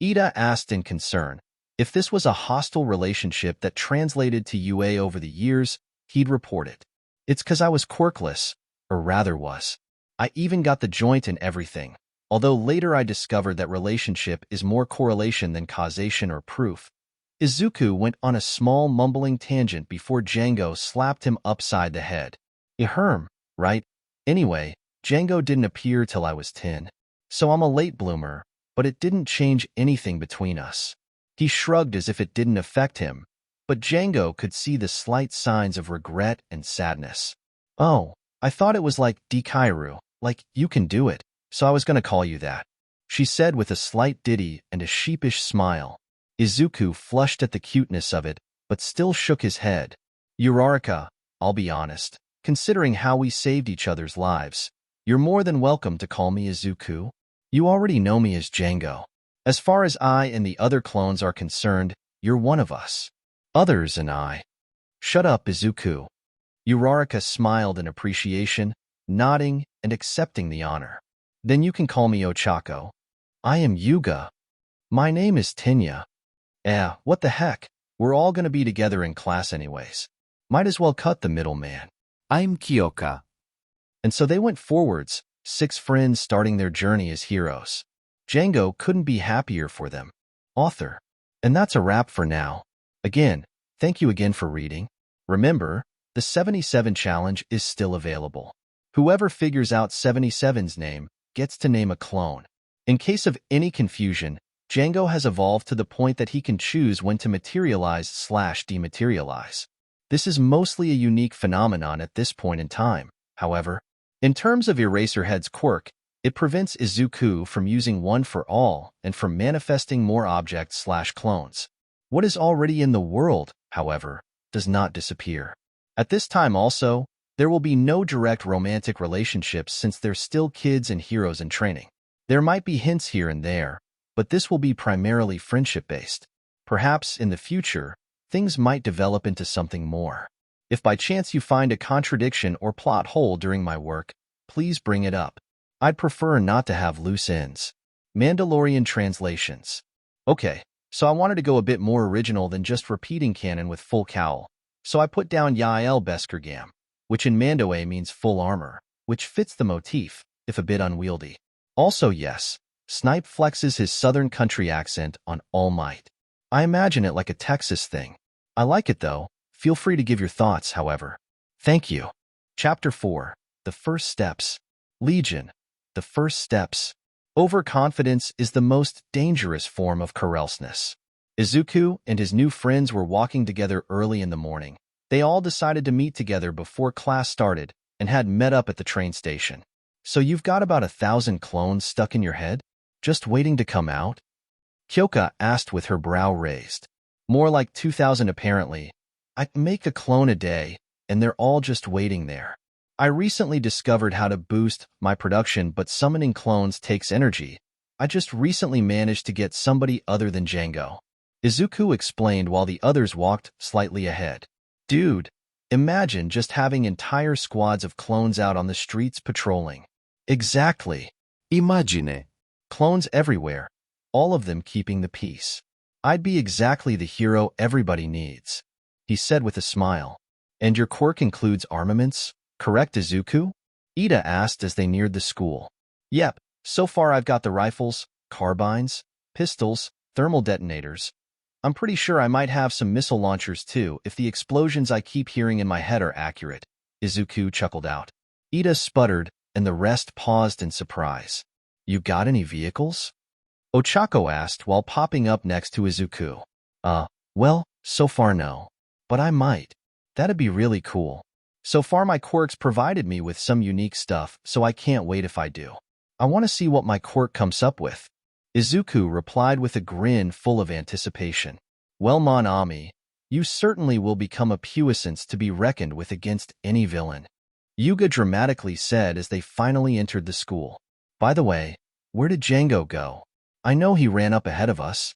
Ida asked in concern. If this was a hostile relationship that translated to UA over the years, he'd report it. It's 'cause I was quirkless, or rather was. I even got the joint and everything, although later I discovered that relationship is more correlation than causation or proof. Izuku went on a small mumbling tangent before Django slapped him upside the head. Right? Anyway, Django didn't appear till I was 10. So I'm a late bloomer, but it didn't change anything between us. He shrugged as if it didn't affect him, but Django could see the slight signs of regret and sadness. Oh, I thought it was like Dikairu, like you can do it, so I was going to call you that, she said with a slight ditty and a sheepish smile. Izuku flushed at the cuteness of it, but still shook his head. Uraraka, I'll be honest, considering how we saved each other's lives, you're more than welcome to call me Izuku. You already know me as Django. As far as I and the other clones are concerned, you're one of us. Others and I. Shut up, Izuku. Uraraka smiled in appreciation, nodding and accepting the honor. Then you can call me Ochako. I am Yuga. My name is Tenya. What the heck? We're all gonna be together in class anyways. Might as well cut the middleman. I'm Kyoka. And so they went forwards, 6 friends starting their journey as heroes. Django couldn't be happier for them. Author. And that's a wrap for now. Again, thank you again for reading. Remember, the 77 challenge is still available. Whoever figures out 77's name gets to name a clone. In case of any confusion, Django has evolved to the point that he can choose when to materialize/dematerialize. This is mostly a unique phenomenon at this point in time, however. In terms of Eraserhead's quirk, it prevents Izuku from using one for all and from manifesting more objects/clones. What is already in the world, however, does not disappear. At this time also, there will be no direct romantic relationships since they're still kids and heroes in training. There might be hints here and there, but this will be primarily friendship-based. Perhaps in the future, things might develop into something more. If by chance you find a contradiction or plot hole during my work, Please bring it up. I'd prefer not to have loose ends. Mandalorian translations. Okay, so I wanted to go a bit more original than just repeating canon with full cowl. So I put down Yael Beskergam, which in Mandoe means full armor, which fits the motif, if a bit unwieldy. Also yes, Snipe flexes his southern country accent on All Might. I imagine it like a Texas thing. I like it though. Feel free to give your thoughts, however. Thank you. Chapter 4. The First Steps. Legion. The First Steps. Overconfidence is the most dangerous form of carelessness. Izuku and his new friends were walking together early in the morning. They all decided to meet together before class started and had met up at the train station. So you've got about 1,000 clones stuck in your head? Just waiting to come out? Kyoka asked with her brow raised. More like 2,000 apparently. I make a clone a day, and they're all just waiting there. I recently discovered how to boost my production, but summoning clones takes energy. I just recently managed to get somebody other than Django. Izuku explained while the others walked slightly ahead. Dude, imagine just having entire squads of clones out on the streets patrolling. Exactly. Immagine. Clones everywhere, all of them keeping the peace. I'd be exactly the hero everybody needs, he said with a smile. And your quirk includes armaments, correct, Izuku? Ida asked as they neared the school. Yep, so far I've got the rifles, carbines, pistols, thermal detonators. I'm pretty sure I might have some missile launchers too if the explosions I keep hearing in my head are accurate, Izuku chuckled out. Ida sputtered, and the rest paused in surprise. You got any vehicles? Ochako asked while popping up next to Izuku. Well, so far no. But I might. That'd be really cool. So far my quirks provided me with some unique stuff, so I can't wait if I do. I want to see what my quirk comes up with. Izuku replied with a grin full of anticipation. Well, Mon Ami, you certainly will become a puissance to be reckoned with against any villain. Yuga dramatically said as they finally entered the school. By the way, where did Django go? I know he ran up ahead of us.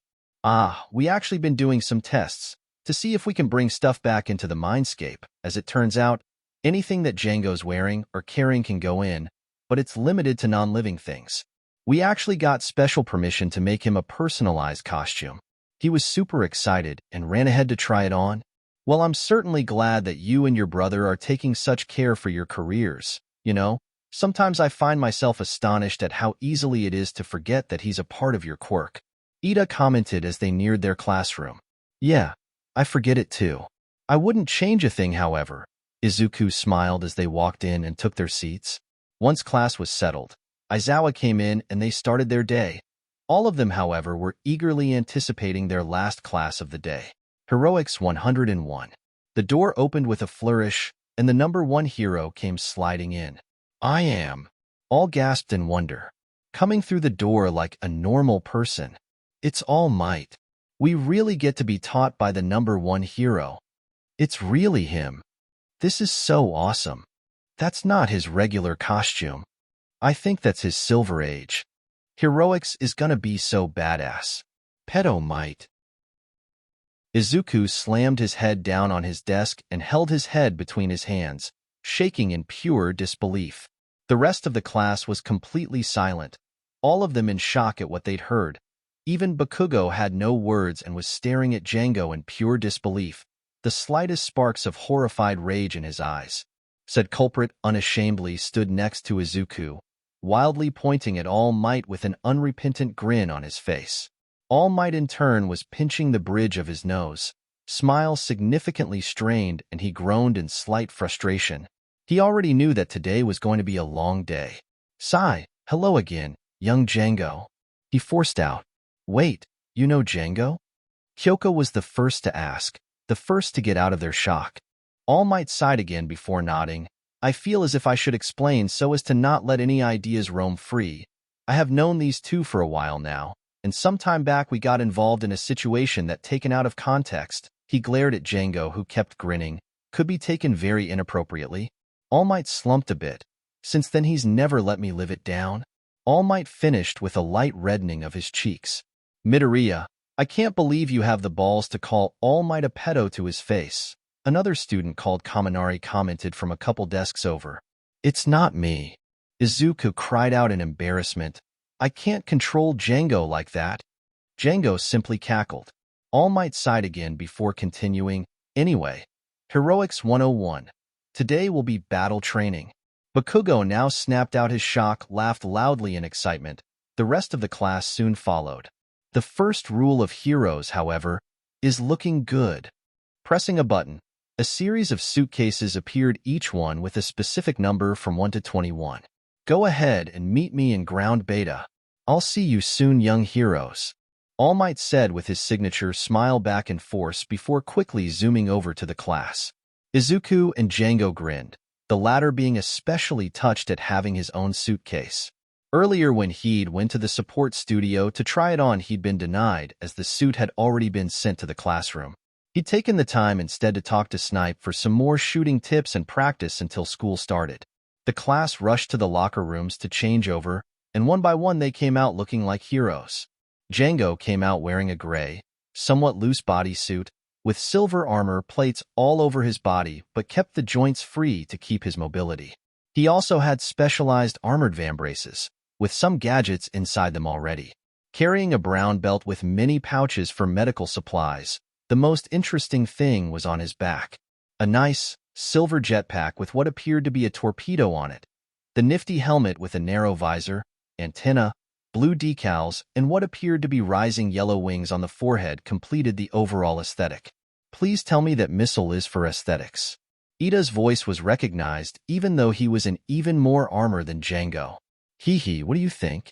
We actually been doing some tests to see if we can bring stuff back into the mindscape. As it turns out, anything that Django's wearing or carrying can go in, but it's limited to non-living things. We actually got special permission to make him a personalized costume. He was super excited and ran ahead to try it on. Well, I'm certainly glad that you and your brother are taking such care for your careers. You know, sometimes I find myself astonished at how easily it is to forget that he's a part of your quirk. Ida commented as they neared their classroom. Yeah, I forget it too. I wouldn't change a thing, however. Izuku smiled as they walked in and took their seats. Once class was settled, Aizawa came in and they started their day. All of them, however, were eagerly anticipating their last class of the day. Heroics 101. The door opened with a flourish, and the number 1 hero came sliding in. I am. All gasped in wonder. Coming through the door like a normal person. It's All Might. We really get to be taught by the number 1 hero. It's really him. This is so awesome. That's not his regular costume. I think that's his Silver Age. Heroics is gonna be so badass. Pedo Might. Izuku slammed his head down on his desk and held his head between his hands, shaking in pure disbelief. The rest of the class was completely silent, all of them in shock at what they'd heard. Even Bakugo had no words and was staring at Django in pure disbelief, the slightest sparks of horrified rage in his eyes. Said culprit unashamedly stood next to Izuku, wildly pointing at All Might with an unrepentant grin on his face. All Might in turn was pinching the bridge of his nose, smile significantly strained, and he groaned in slight frustration. He already knew that today was going to be a long day. Sigh, hello again, young Django. He forced out. Wait, you know Django? Kyoko was the first to ask, the first to get out of their shock. All Might sighed again before nodding. I feel as if I should explain so as to not let any ideas roam free. I have known these two for a while now, and some time back we got involved in a situation that, taken out of context, he glared at Django, who kept grinning, could be taken very inappropriately. All Might slumped a bit. Since then he's never let me live it down. All Might finished with a light reddening of his cheeks. Midoriya, I can't believe you have the balls to call All Might a pedo to his face. Another student called Kaminari commented from a couple desks over. It's not me. Izuku cried out in embarrassment. I can't control Django like that. Django simply cackled. All Might sighed again before continuing. Anyway, Heroics 101. Today will be battle training. Bakugo now snapped out his shock, laughed loudly in excitement. The rest of the class soon followed. The first rule of heroes, however, is looking good. Pressing a button, a series of suitcases appeared, each one with a specific number from 1 to 21. Go ahead and meet me in ground beta. I'll see you soon, young heroes. All Might said with his signature smile back and forth before quickly zooming over to the class. Izuku and Django grinned, the latter being especially touched at having his own suitcase. Earlier when he'd went to the support studio to try it on, he'd been denied as the suit had already been sent to the classroom. He'd taken the time instead to talk to Snipe for some more shooting tips and practice until school started. The class rushed to the locker rooms to change over, and one by one they came out looking like heroes. Django came out wearing a gray, somewhat loose bodysuit, with silver armor plates all over his body but kept the joints free to keep his mobility. He also had specialized armored vambraces, with some gadgets inside them already. Carrying a brown belt with many pouches for medical supplies, the most interesting thing was on his back. A nice, silver jetpack with what appeared to be a torpedo on it. The nifty helmet with a narrow visor, antenna, blue decals, and what appeared to be rising yellow wings on the forehead completed the overall aesthetic. Please tell me that missile is for aesthetics. Ida's voice was recognized even though he was in even more armor than Django. Hee, what do you think?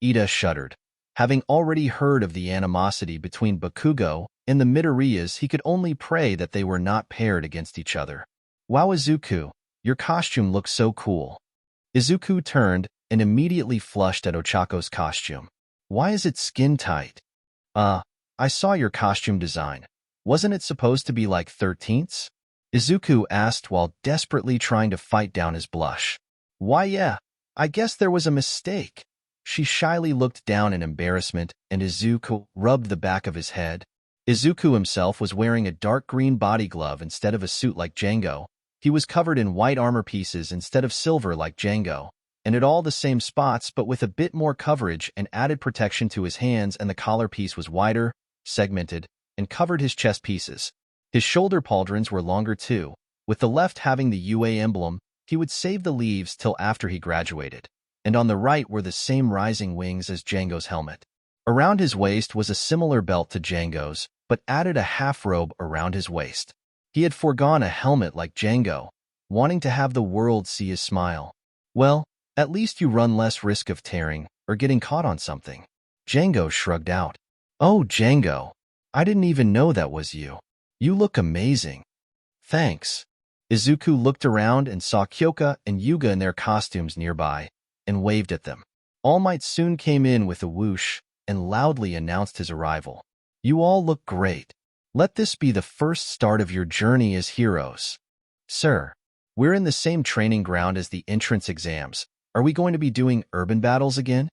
Ida shuddered. Having already heard of the animosity between Bakugo and the Midoriyas, he could only pray that they were not paired against each other. Wow, Izuku, your costume looks so cool. Izuku turned and immediately flushed at Ochako's costume. Why is it skin tight? I saw your costume design. Wasn't it supposed to be like 13ths? Izuku asked while desperately trying to fight down his blush. Why, yeah, I guess there was a mistake. She shyly looked down in embarrassment, and Izuku rubbed the back of his head. Izuku himself was wearing a dark green body glove instead of a suit like Django. He was covered in white armor pieces instead of silver like Django, and at all the same spots but with a bit more coverage and added protection to his hands, and the collar piece was wider, segmented, and covered his chest pieces. His shoulder pauldrons were longer too, with the left having the UA emblem. He would save the leaves till after he graduated. And on the right were the same rising wings as Django's helmet. Around his waist was a similar belt to Django's, but added a half-robe around his waist. He had foregone a helmet like Django, wanting to have the world see his smile. Well, at least you run less risk of tearing or getting caught on something. Django shrugged out. Oh, Django, I didn't even know that was you. You look amazing. Thanks. Izuku looked around and saw Kyoka and Yuga in their costumes nearby, and waved at them. All Might soon came in with a whoosh and loudly announced his arrival. You all look great. Let this be the first start of your journey as heroes. Sir, we're in the same training ground as the entrance exams. Are we going to be doing urban battles again?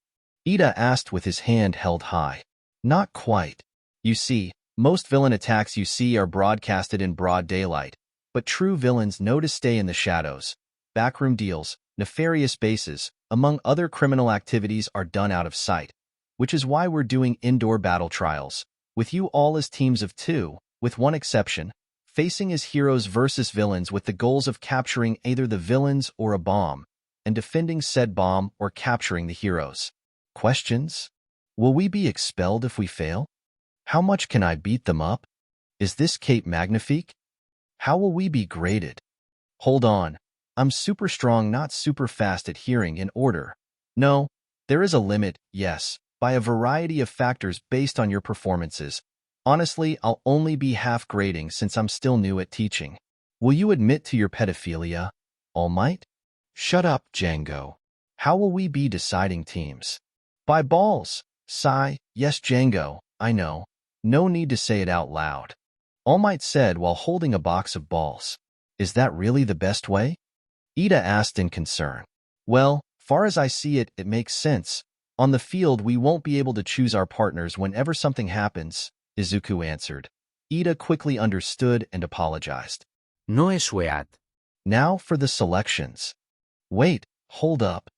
Ida asked with his hand held high. Not quite. You see, most villain attacks you see are broadcasted in broad daylight, but true villains know to stay in the shadows. Backroom deals, nefarious bases, among other criminal activities are done out of sight, which is why we're doing indoor battle trials, with you all as teams of 2, with one exception, facing as heroes versus villains with the goals of capturing either the villains or a bomb, and defending said bomb or capturing the heroes. Questions? Will we be expelled if we fail? How much can I beat them up? Is this Cape Magnifique? How will we be graded? Hold on. I'm super strong, not super fast at hearing in order. No, there is a limit, yes, by a variety of factors based on your performances. Honestly, I'll only be half grading since I'm still new at teaching. Will you admit to your pedophilia, All Might? Shut up, Django. How will we be deciding teams? By balls. Sigh, yes, Django, I know. No need to say it out loud. All Might said while holding a box of balls. Is that really the best way? Ida asked in concern. Well, far as I see it, it makes sense. On the field, we won't be able to choose our partners whenever something happens, Izuku answered. Ida quickly understood and apologized. No es weird. Now for the selections. Wait, hold up.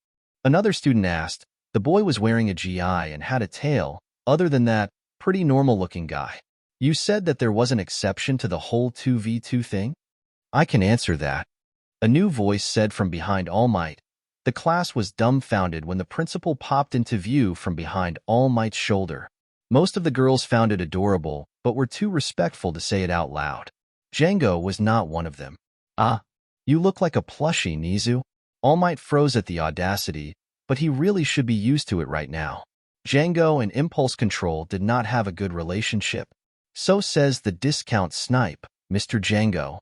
Another student asked. The boy was wearing a GI and had a tail. Other than that, pretty normal-looking guy. You said that there was an exception to the whole 2v2 thing? I can answer that. A new voice said from behind All Might. The class was dumbfounded when the principal popped into view from behind All Might's shoulder. Most of the girls found it adorable, but were too respectful to say it out loud. Django was not one of them. Ah, you look like a plushie, Nizu. All Might froze at the audacity, but he really should be used to it right now. Django and Impulse Control did not have a good relationship. So says the discount snipe, Mr. Django.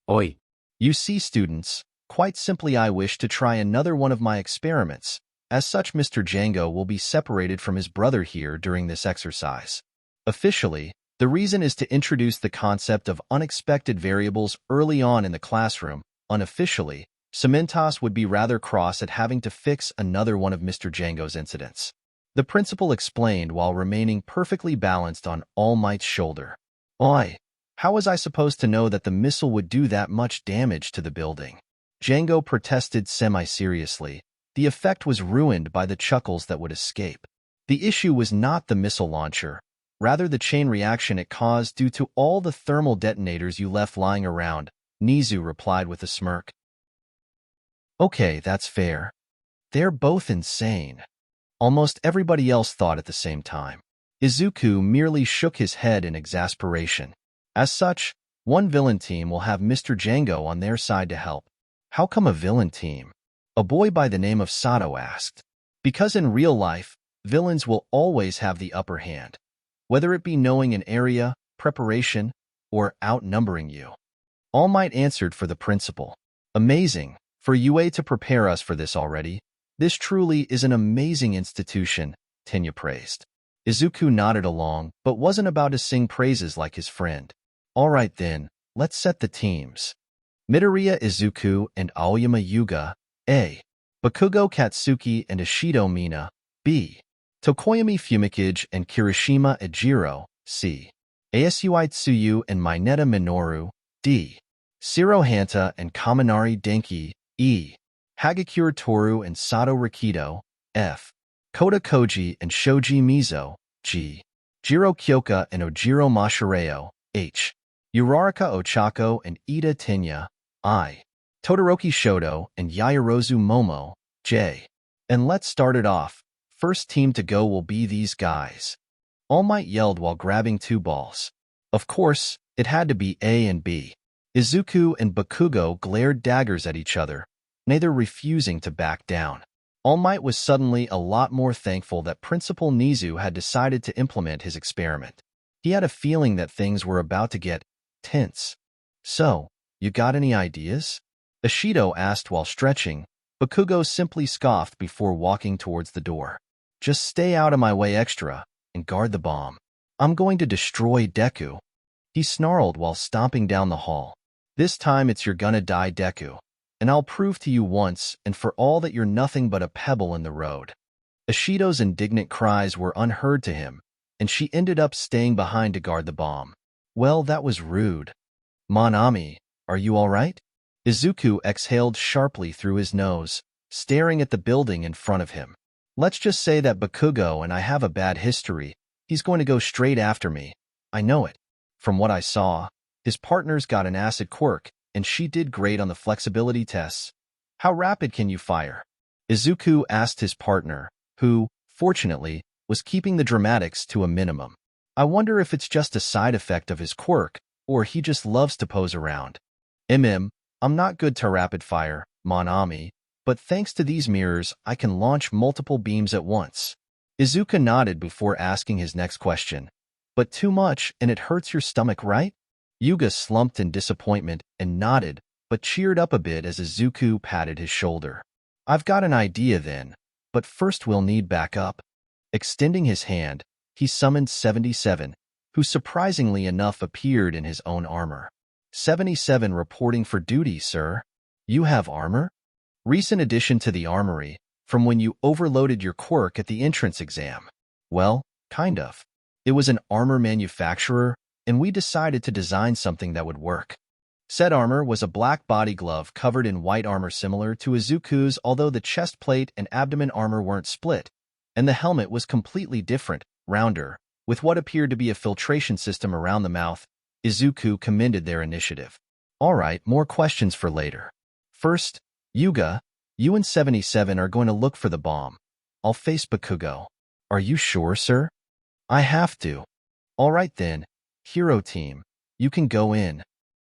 Oi. You see, students, quite simply I wish to try another one of my experiments. As such, Mr. Django will be separated from his brother here during this exercise. Officially, the reason is to introduce the concept of unexpected variables early on in the classroom. Unofficially, Cementos would be rather cross at having to fix another one of Mr. Django's incidents. The principal explained while remaining perfectly balanced on All Might's shoulder. Oi, how was I supposed to know that the missile would do that much damage to the building? Django protested semi-seriously. The effect was ruined by the chuckles that would escape. The issue was not the missile launcher, rather the chain reaction it caused due to all the thermal detonators you left lying around, Nizu replied with a smirk. Okay, that's fair. They're both insane. Almost everybody else thought at the same time. Izuku merely shook his head in exasperation. As such, one villain team will have Mr. Django on their side to help. How come a villain team? A boy by the name of Sato asked. Because in real life, villains will always have the upper hand, whether it be knowing an area, preparation, or outnumbering you. All Might answered for the principal. Amazing, for UA to prepare us for this already. This truly is an amazing institution, Tenya praised. Izuku nodded along, but wasn't about to sing praises like his friend. All right then, let's set the teams. Midoriya Izuku and Aoyama Yuga, A. Bakugo Katsuki and Ishido Mina, B. Tokoyami Fumikage and Kirishima Ejiro, C. Asui Tsuyu and Mineta Minoru, D. Shiro Hanta and Kaminari Denki, E. Hagakure Toru and Sato Rikido, F. Kota Koji and Shoji Mizo, G. Jiro Kyoka and Ojiro Mashireo, H. Uraraka Ochako and Ida Tenya, I. Todoroki Shoto and Yaoyorozu Momo, J. And let's start it off. First team to go will be these guys. All Might yelled while grabbing two balls. Of course, it had to be A and B. Izuku and Bakugo glared daggers at each other, neither refusing to back down. All Might was suddenly a lot more thankful that Principal Nizu had decided to implement his experiment. He had a feeling that things were about to get tense. So, you got any ideas? Ishido asked while stretching. Bakugo simply scoffed before walking towards the door. Just stay out of my way extra and guard the bomb. I'm going to destroy Deku. He snarled while stomping down the hall. This time it's you're gonna die, Deku. And I'll prove to you once and for all that you're nothing but a pebble in the road. Ishido's indignant cries were unheard to him, and she ended up staying behind to guard the bomb. Well, that was rude. Monami, are you all right? Izuku exhaled sharply through his nose, staring at the building in front of him. Let's just say that Bakugo and I have a bad history. He's going to go straight after me. I know it. From what I saw, his partner's got an acid quirk, and she did great on the flexibility tests. How rapid can you fire? Izuku asked his partner, who, fortunately, was keeping the dramatics to a minimum. I wonder if it's just a side effect of his quirk, or he just loves to pose around. I'm not good to rapid fire, Monami, but thanks to these mirrors, I can launch multiple beams at once. Izuku nodded before asking his next question. But too much, and it hurts your stomach, right? Yuga slumped in disappointment and nodded, but cheered up a bit as Izuku patted his shoulder. I've got an idea then, but first we'll need backup. Extending his hand, he summoned 77, who surprisingly enough appeared in his own armor. 77 reporting for duty, sir. You have armor? Recent addition to the armory, from when you overloaded your quirk at the entrance exam. Well, kind of. It was an armor manufacturer, and we decided to design something that would work. Said armor was a black body glove covered in white armor similar to Izuku's, although the chest plate and abdomen armor weren't split, and the helmet was completely different, rounder, with what appeared to be a filtration system around the mouth. Izuku commended their initiative. All right, more questions for later. First, Yuga, you and 77 are going to look for the bomb. I'll face Bakugo. Are you sure, sir? I have to. All right then, Hero Team, you can go in.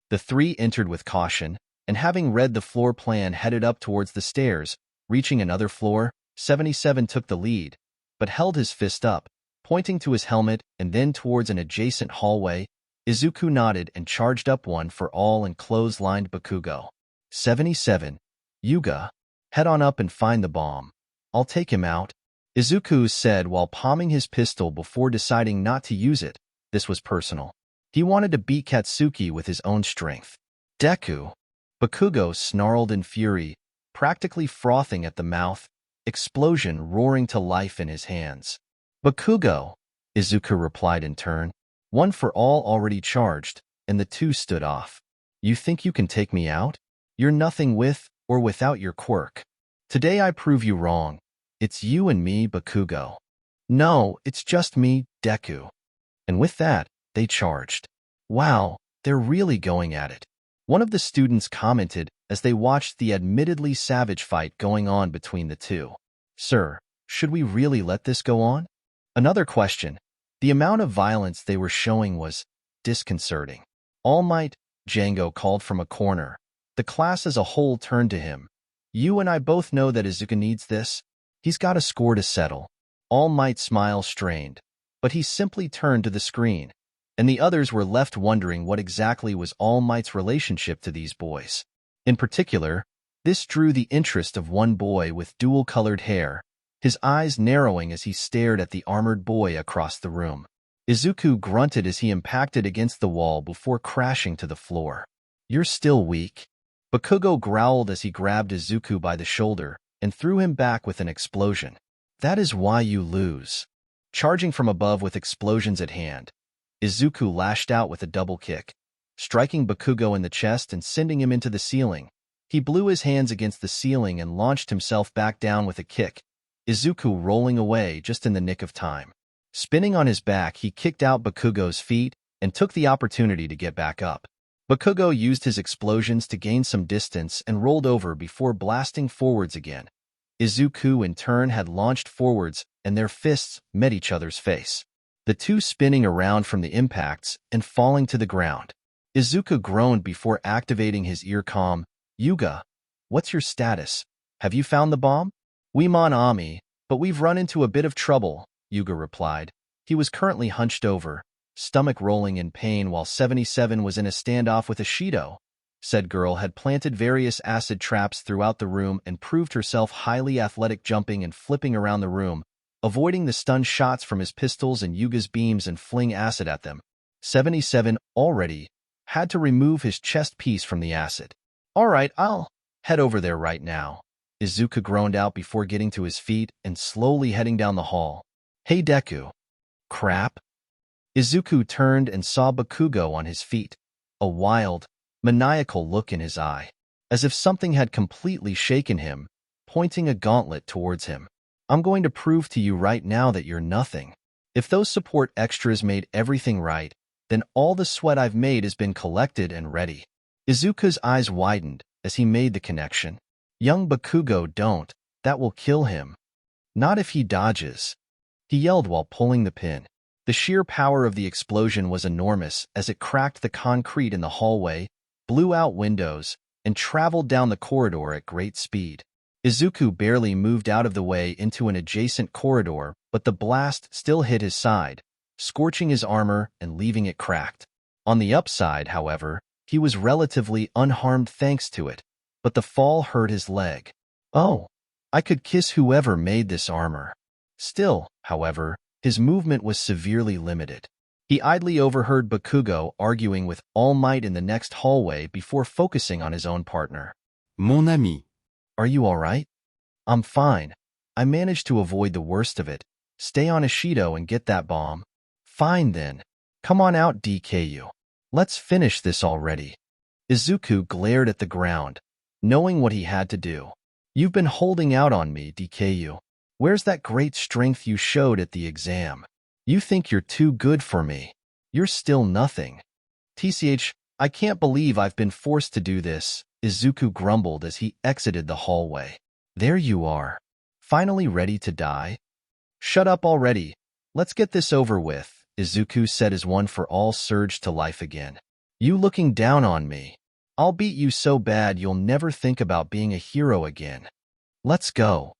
The three entered with caution, and having read the floor plan headed up towards the stairs. Reaching another floor, 77 took the lead, but held his fist up, pointing to his helmet and then towards an adjacent hallway. Izuku nodded and charged up one for all and clotheslined Bakugo. 77, Yuga, head on up and find the bomb. I'll take him out, Izuku said while palming his pistol before deciding not to use it. This was personal. He wanted to beat Katsuki with his own strength. Deku. Bakugo snarled in fury, practically frothing at the mouth, explosion roaring to life in his hands. Bakugo, Izuku replied in turn. One for all already charged, and the two stood off. You think you can take me out? You're nothing with or without your quirk. Today I prove you wrong. It's you and me, Bakugo. No, it's just me, Deku. And with that, they charged. Wow, they're really going at it. One of the students commented as they watched the admittedly savage fight going on between the two. Sir, should we really let this go on? Another question. The amount of violence they were showing was disconcerting. All Might, Django called from a corner. The class as a whole turned to him. You and I both know that Izuku needs this. He's got a score to settle. All Might's smile strained, but he simply turned to the screen, and the others were left wondering what exactly was All Might's relationship to these boys. In particular, this drew the interest of one boy with dual-colored hair, his eyes narrowing as he stared at the armored boy across the room. Izuku grunted as he impacted against the wall before crashing to the floor. You're still weak. Bakugo growled as he grabbed Izuku by the shoulder and threw him back with an explosion. That is why you lose. Charging from above with explosions at hand, Izuku lashed out with a double kick, striking Bakugo in the chest and sending him into the ceiling. He blew his hands against the ceiling and launched himself back down with a kick, Izuku rolling away just in the nick of time. Spinning on his back, he kicked out Bakugo's feet and took the opportunity to get back up. Bakugo used his explosions to gain some distance and rolled over before blasting forwards again. Izuku in turn had launched forwards and their fists met each other's face, the two spinning around from the impacts and falling to the ground. Izuku groaned before activating his ear comm. Yuga, what's your status? Have you found the bomb? We mon ami, but we've run into a bit of trouble, Yuga replied. He was currently hunched over, stomach rolling in pain while 77 was in a standoff with Ishido. Said girl had planted various acid traps throughout the room and proved herself highly athletic, jumping and flipping around the room, avoiding the stun shots from his pistols and Yuga's beams and fling acid at them. 77 already had to remove his chest piece from the acid. All right, I'll head over there right now, Izuku groaned out before getting to his feet and slowly heading down the hall. Hey Deku. Crap. Izuku turned and saw Bakugo on his feet, a wild, maniacal look in his eye, as if something had completely shaken him, pointing a gauntlet towards him. I'm going to prove to you right now that you're nothing. If those support extras made everything right, then all the sweat I've made has been collected and ready. Izuku's eyes widened as he made the connection. Young Bakugo, don't. That will kill him. Not if he dodges, he yelled while pulling the pin. The sheer power of the explosion was enormous as it cracked the concrete in the hallway, blew out windows, and traveled down the corridor at great speed. Izuku barely moved out of the way into an adjacent corridor, but the blast still hit his side, scorching his armor and leaving it cracked. On the upside, however, he was relatively unharmed thanks to it, but the fall hurt his leg. Oh, I could kiss whoever made this armor. Still, however, his movement was severely limited. He idly overheard Bakugo arguing with All Might in the next hallway before focusing on his own partner. Mon ami. Are you all right? I'm fine. I managed to avoid the worst of it. Stay on Ishido and get that bomb. Fine then. Come on out, DKU. Let's finish this already. Izuku glared at the ground, knowing what he had to do. You've been holding out on me, DKU. Where's that great strength you showed at the exam? You think you're too good for me. You're still nothing. TCH, I can't believe I've been forced to do this, Izuku grumbled as he exited the hallway. There you are. Finally ready to die? Shut up already. Let's get this over with, Izuku said as One for All surged to life again. You looking down on me. I'll beat you so bad you'll never think about being a hero again. Let's go.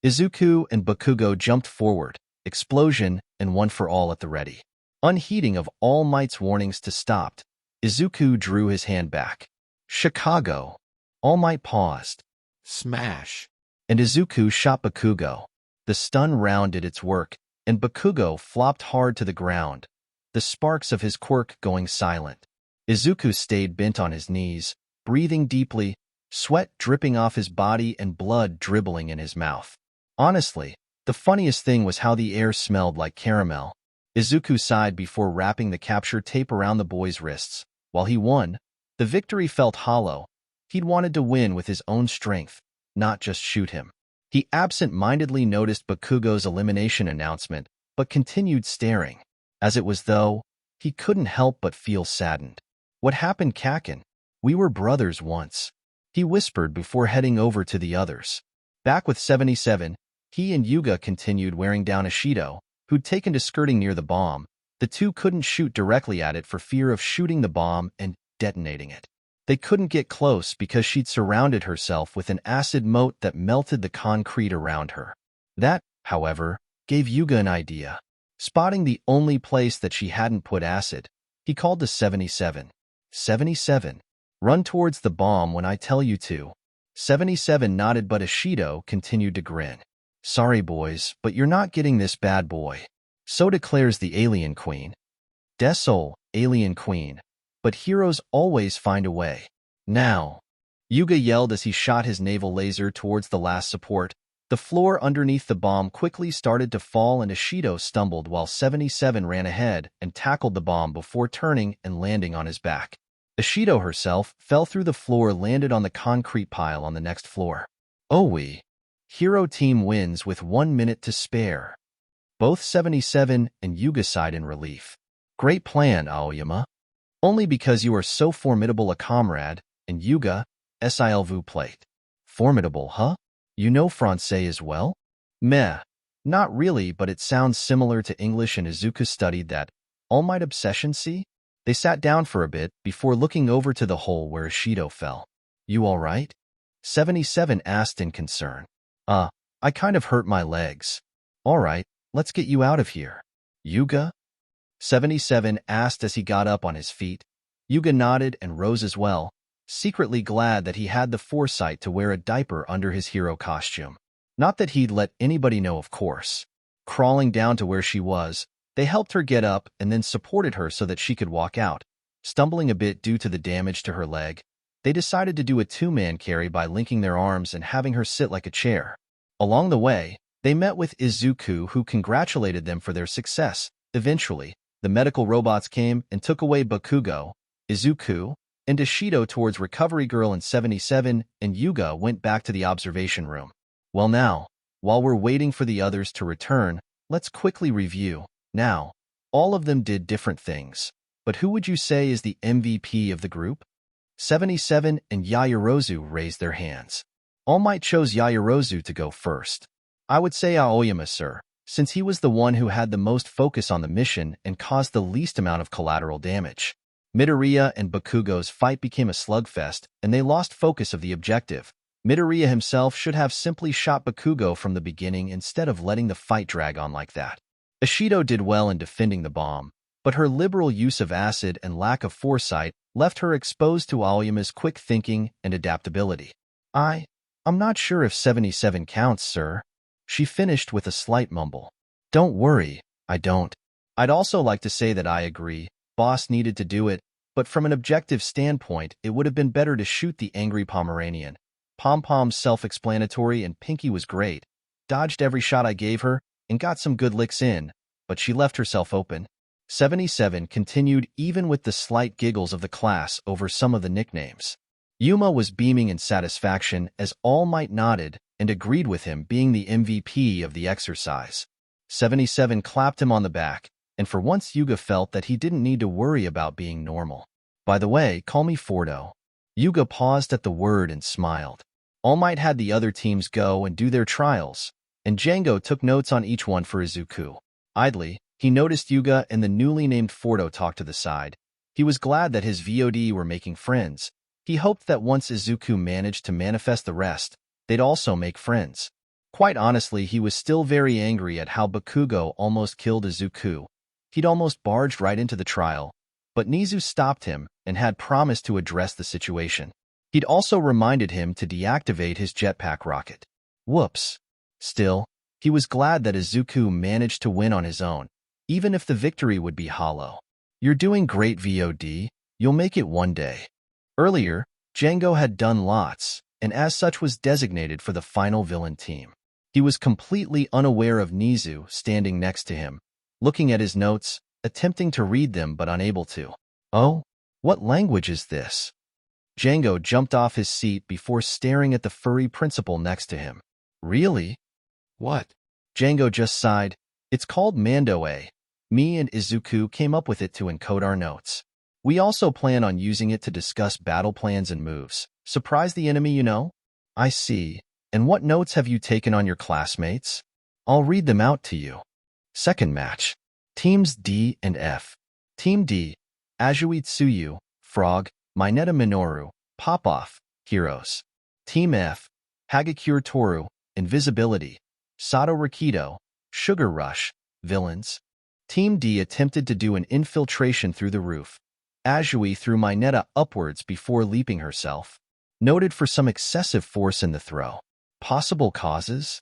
Izuku and Bakugo jumped forward, explosion and One for All at the ready. Unheeding of All Might's warnings to stop, Izuku drew his hand back. Chicago. All Might paused. Smash. And Izuku shot Bakugo. The stun round did its work, and Bakugo flopped hard to the ground, the sparks of his quirk going silent. Izuku stayed bent on his knees, breathing deeply, sweat dripping off his body and blood dribbling in his mouth. Honestly, the funniest thing was how the air smelled like caramel. Izuku sighed before wrapping the capture tape around the boy's wrists. While he won, the victory felt hollow. He'd wanted to win with his own strength, not just shoot him. He absent-mindedly noticed Bakugo's elimination announcement, but continued staring, as it was though he couldn't help but feel saddened. What happened, Kakin? We were brothers once, he whispered before heading over to the others. Back with 77, he and Yuga continued wearing down Ishido, who'd taken to skirting near the bomb. The two couldn't shoot directly at it for fear of shooting the bomb and detonating it. They couldn't get close because she'd surrounded herself with an acid moat that melted the concrete around her. That, however, gave Yuga an idea. Spotting the only place that she hadn't put acid, he called to 77. 77, run towards the bomb when I tell you to. 77 nodded, but Ishido continued to grin. Sorry, boys, but you're not getting this, bad boy. So declares the Alien Queen. Desol, Alien Queen. But heroes always find a way. Now, Yuga yelled as he shot his naval laser towards the last support. The floor underneath the bomb quickly started to fall and Ishido stumbled while 77 ran ahead and tackled the bomb before turning and landing on his back. Ishido herself fell through the floor, landed on the concrete pile on the next floor. Owie. Hero team wins with 1 minute to spare. Both 77 and Yuga sighed in relief. Great plan, Aoyama. Only because you are so formidable a comrade, and Yuga, silvu plate. Formidable, huh? You know Francais as well? Meh. Not really, but it sounds similar to English, and Izuku studied that. All Might obsession, see? They sat down for a bit before looking over to the hole where Ishido fell. You all right? 77 asked in concern. I kind of hurt my legs. All right, let's get you out of here. Yuga? 77 asked as he got up on his feet. Yuga nodded and rose as well, secretly glad that he had the foresight to wear a diaper under his hero costume. Not that he'd let anybody know, of course. Crawling down to where she was, they helped her get up and then supported her so that she could walk out. Stumbling a bit due to the damage to her leg, they decided to do a two-man carry by linking their arms and having her sit like a chair. Along the way, they met with Izuku, who congratulated them for their success. Eventually, the medical robots came and took away Bakugo, Izuku, and Ishido towards Recovery Girl, and 77 and Yuga went back to the observation room. Well now, while we're waiting for the others to return, let's quickly review. Now, all of them did different things, but who would you say is the MVP of the group? 77 and Yaoyorozu raised their hands. All Might chose Yaoyorozu to go first. I would say Aoyama, sir, since he was the one who had the most focus on the mission and caused the least amount of collateral damage. Midoriya and Bakugo's fight became a slugfest, and they lost focus of the objective. Midoriya himself should have simply shot Bakugo from the beginning instead of letting the fight drag on like that. Ishido did well in defending the bomb, but her liberal use of acid and lack of foresight left her exposed to Aoyama's quick thinking and adaptability. I'm not sure if 77 counts, sir. She finished with a slight mumble. Don't worry, I don't. I'd also like to say that I agree. Boss needed to do it, but from an objective standpoint, it would have been better to shoot the angry Pomeranian. Pom-Pom's self-explanatory, and Pinky was great. Dodged every shot I gave her and got some good licks in, but she left herself open. 77 continued even with the slight giggles of the class over some of the nicknames. Yuma was beaming in satisfaction as All Might nodded and agreed with him being the MVP of the exercise. 77 clapped him on the back, and for once Yuga felt that he didn't need to worry about being normal. By the way, call me Fordo. Yuga paused at the word and smiled. All Might had the other teams go and do their trials, and Django took notes on each one for Izuku. Idly, he noticed Yuga and the newly named Fordo talk to the side. He was glad that his VOD were making friends. He hoped that once Izuku managed to manifest the rest, they'd also make friends. Quite honestly, he was still very angry at how Bakugo almost killed Izuku. He'd almost barged right into the trial, but Nizu stopped him and had promised to address the situation. He'd also reminded him to deactivate his jetpack rocket. Whoops. Still, he was glad that Izuku managed to win on his own, even if the victory would be hollow. You're doing great, VOD. You'll make it one day. Earlier, Django had done lots, and as such was designated for the final villain team. He was completely unaware of Nizu standing next to him, looking at his notes, attempting to read them but unable to. Oh, what language is this? Django jumped off his seat before staring at the furry principal next to him. Really? What? Django just sighed. It's called Mandoe. Me and Izuku came up with it to encode our notes. We also plan on using it to discuss battle plans and moves. Surprise the enemy, you know? I see. And what notes have you taken on your classmates? I'll read them out to you. Second match. Teams D and F. Team D, Azui Tsuyu, Frog, Mineta Minoru, Popoff, Heroes. Team F, Hagakure Toru, Invisibility, Sato Rakido, Sugar Rush, Villains. Team D attempted to do an infiltration through the roof. Azui threw Mineta upwards before leaping herself. Noted for some excessive force in the throw. Possible causes?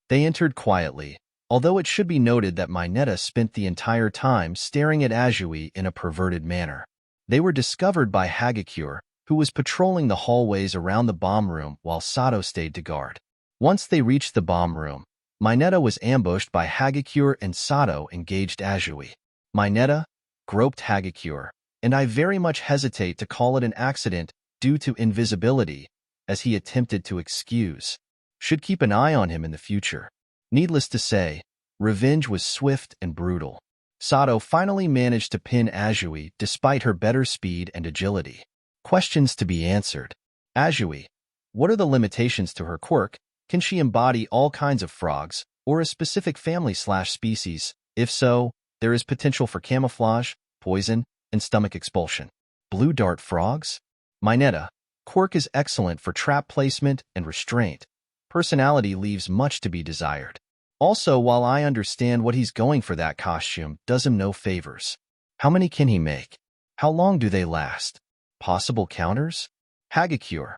They entered quietly, although it should be noted that Mineta spent the entire time staring at Azui in a perverted manner. They were discovered by Hagakure, who was patrolling the hallways around the bomb room while Sato stayed to guard. Once they reached the bomb room, Mineta was ambushed by Hagakure and Sato engaged Azui. Mineta groped Hagakure, and I very much hesitate to call it an accident due to invisibility, as he attempted to excuse. Should keep an eye on him in the future. Needless to say, revenge was swift and brutal. Sato finally managed to pin Azui despite her better speed and agility. Questions to be answered. Azui, what are the limitations to her quirk? Can she embody all kinds of frogs, or a specific family/species? If so, there is potential for camouflage, poison, and stomach expulsion. Blue dart frogs? Mineta, quirk is excellent for trap placement and restraint. Personality leaves much to be desired. Also, while I understand what he's going for, that costume does him no favors. How many can he make? How long do they last? Possible counters? Hagakure.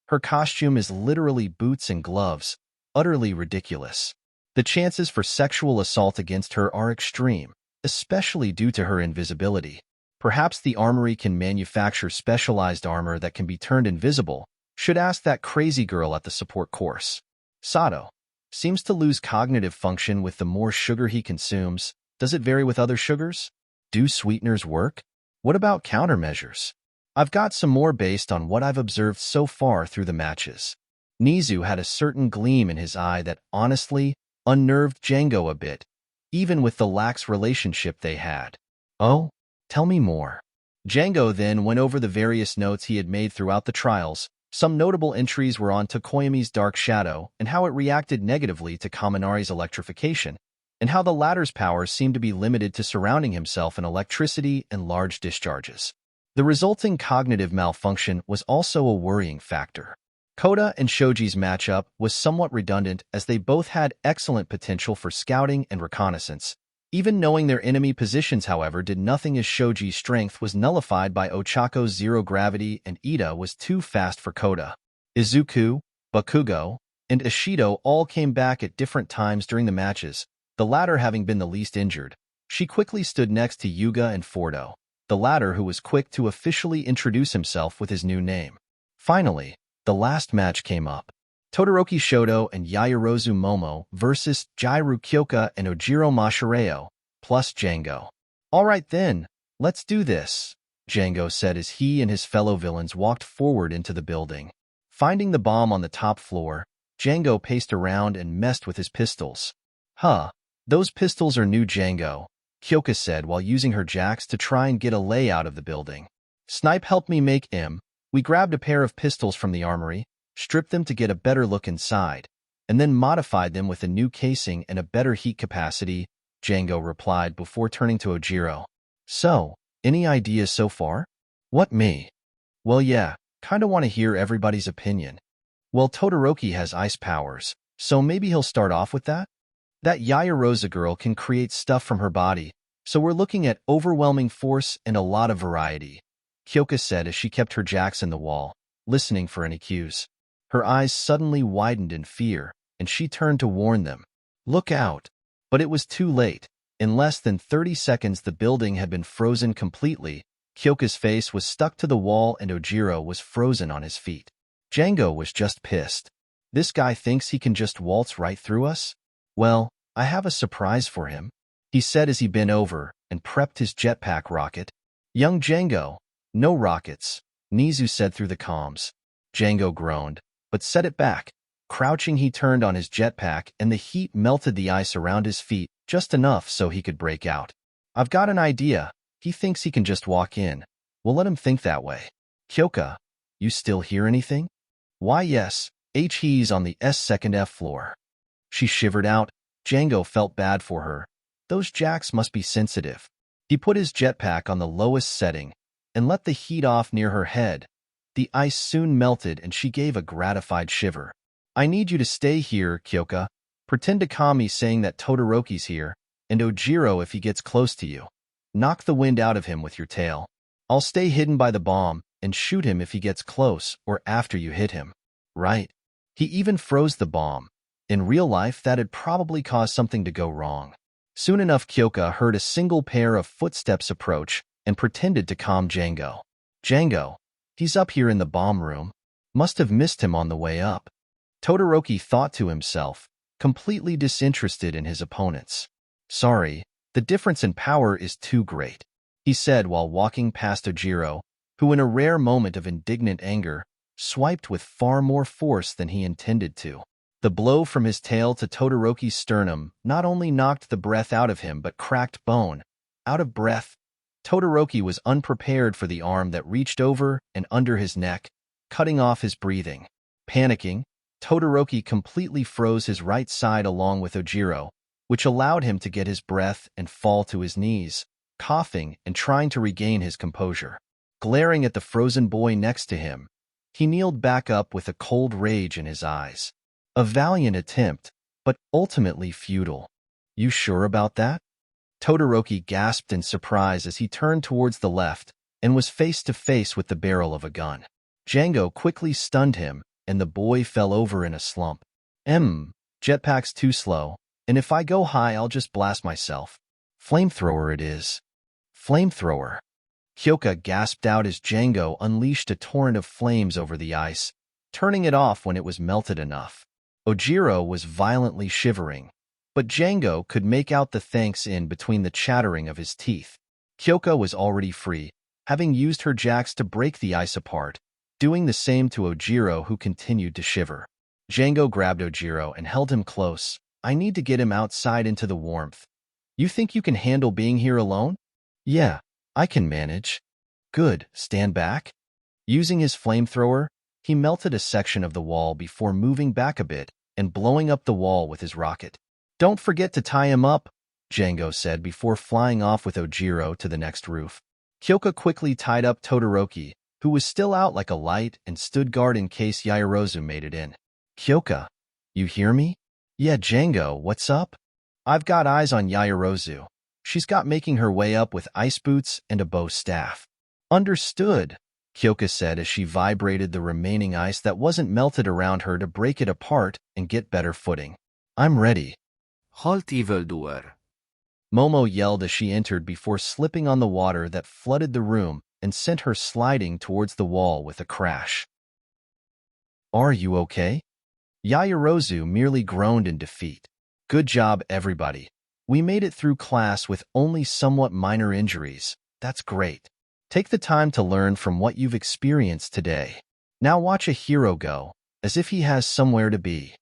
Her costume is literally boots and gloves, utterly ridiculous. The chances for sexual assault against her are extreme, especially due to her invisibility. Perhaps the armory can manufacture specialized armor that can be turned invisible. Should ask that crazy girl at the support course. Sato seems to lose cognitive function with the more sugar he consumes. Does it vary with other sugars? Do sweeteners work? What about countermeasures? I've got some more based on what I've observed so far through the matches. Nizu had a certain gleam in his eye that honestly unnerved Django a bit, even with the lax relationship they had. Oh, tell me more. Django then went over the various notes he had made throughout the trials. Some notable entries were on Tokoyami's Dark Shadow and how it reacted negatively to Kaminari's electrification, and how the latter's powers seemed to be limited to surrounding himself in electricity and large discharges. The resulting cognitive malfunction was also a worrying factor. Koda and Shoji's matchup was somewhat redundant as they both had excellent potential for scouting and reconnaissance. Even knowing their enemy positions, however, did nothing as Shoji's strength was nullified by Ochako's zero gravity and Ida was too fast for Koda. Izuku, Bakugo, and Ishido all came back at different times during the matches, the latter having been the least injured. She quickly stood next to Yuga and Fordo, the latter who was quick to officially introduce himself with his new name. Finally, the last match came up. Todoroki Shoto and Yaoyorozu Momo versus Jairu Kyoka and Ojiro Mashireo, plus Django. All right then, let's do this, Django said as he and his fellow villains walked forward into the building. Finding the bomb on the top floor, Django paced around and messed with his pistols. Huh, those pistols are new, Django, Kyoka said while using her jacks to try and get a layout of the building. Snipe helped me make him. We grabbed a pair of pistols from the armory, stripped them to get a better look inside, and then modified them with a new casing and a better heat capacity, Django replied before turning to Ojiro. So, any ideas so far? What, me? Well, yeah, kinda want to hear everybody's opinion. Well, Todoroki has ice powers, so maybe he'll start off with that? That Yayarosa girl can create stuff from her body, so we're looking at overwhelming force and a lot of variety, Kyoka said as she kept her jacks in the wall, listening for any cues. Her eyes suddenly widened in fear, and she turned to warn them. Look out! But it was too late. In less than 30 seconds the building had been frozen completely. Kyoka's face was stuck to the wall and Ojiro was frozen on his feet. Django was just pissed. This guy thinks he can just waltz right through us? Well, I have a surprise for him, he said as he bent over and prepped his jetpack rocket. Young Django, no rockets, Nizu said through the comms. Django groaned, but set it back. Crouching, he turned on his jetpack and the heat melted the ice around his feet just enough so he could break out. I've got an idea. He thinks he can just walk in. We'll let him think that way. Kyoka, you still hear anything? Why, yes, he's on the second F floor. She shivered out. Django felt bad for her. Those jacks must be sensitive. He put his jetpack on the lowest setting and let the heat off near her head. The ice soon melted and she gave a gratified shiver. I need you to stay here, Kyoka. Pretend to calm me saying that Todoroki's here, and Ojiro if he gets close to you. Knock the wind out of him with your tail. I'll stay hidden by the bomb and shoot him if he gets close or after you hit him. Right? He even froze the bomb. In real life, that'd probably cause something to go wrong. Soon enough, Kyoka heard a single pair of footsteps approach and pretended to calm Django. Django, he's up here in the bomb room. Must have missed him on the way up. Todoroki thought to himself, completely disinterested in his opponents. Sorry, the difference in power is too great, he said while walking past Ojiro, who in a rare moment of indignant anger, swiped with far more force than he intended to. The blow from his tail to Todoroki's sternum not only knocked the breath out of him but cracked bone. Out of breath, Todoroki was unprepared for the arm that reached over and under his neck, cutting off his breathing. Panicking, Todoroki completely froze his right side along with Ojiro, which allowed him to get his breath and fall to his knees, coughing and trying to regain his composure. Glaring at the frozen boy next to him, he kneeled back up with a cold rage in his eyes. A valiant attempt, but ultimately futile. You sure about that? Todoroki gasped in surprise as he turned towards the left and was face to face with the barrel of a gun. Django quickly stunned him, and the boy fell over in a slump. Jetpack's too slow, and if I go high I'll just blast myself. Flamethrower it is. Flamethrower. Kyoka gasped out as Django unleashed a torrent of flames over the ice, turning it off when it was melted enough. Ojiro was violently shivering, but Django could make out the thanks in between the chattering of his teeth. Kyoka was already free, having used her jacks to break the ice apart, doing the same to Ojiro, who continued to shiver. Django grabbed Ojiro and held him close. I need to get him outside into the warmth. You think you can handle being here alone? Yeah, I can manage. Good, stand back. Using his flamethrower, he melted a section of the wall before moving back a bit and blowing up the wall with his rocket. Don't forget to tie him up, Django said before flying off with Ojiro to the next roof. Kyoka quickly tied up Todoroki, who was still out like a light, and stood guard in case Yaoyorozu made it in. Kyoka, you hear me? Yeah, Django, what's up? I've got eyes on Yaoyorozu. She's got making her way up with ice boots and a bow staff. Understood, Kyoka said as she vibrated the remaining ice that wasn't melted around her to break it apart and get better footing. I'm ready. Halt, evildoer. Momo yelled as she entered before slipping on the water that flooded the room and sent her sliding towards the wall with a crash. Are you okay? Yaoyorozu merely groaned in defeat. Good job, everybody. We made it through class with only somewhat minor injuries. That's great. Take the time to learn from what you've experienced today. Now watch a hero go, as if he has somewhere to be."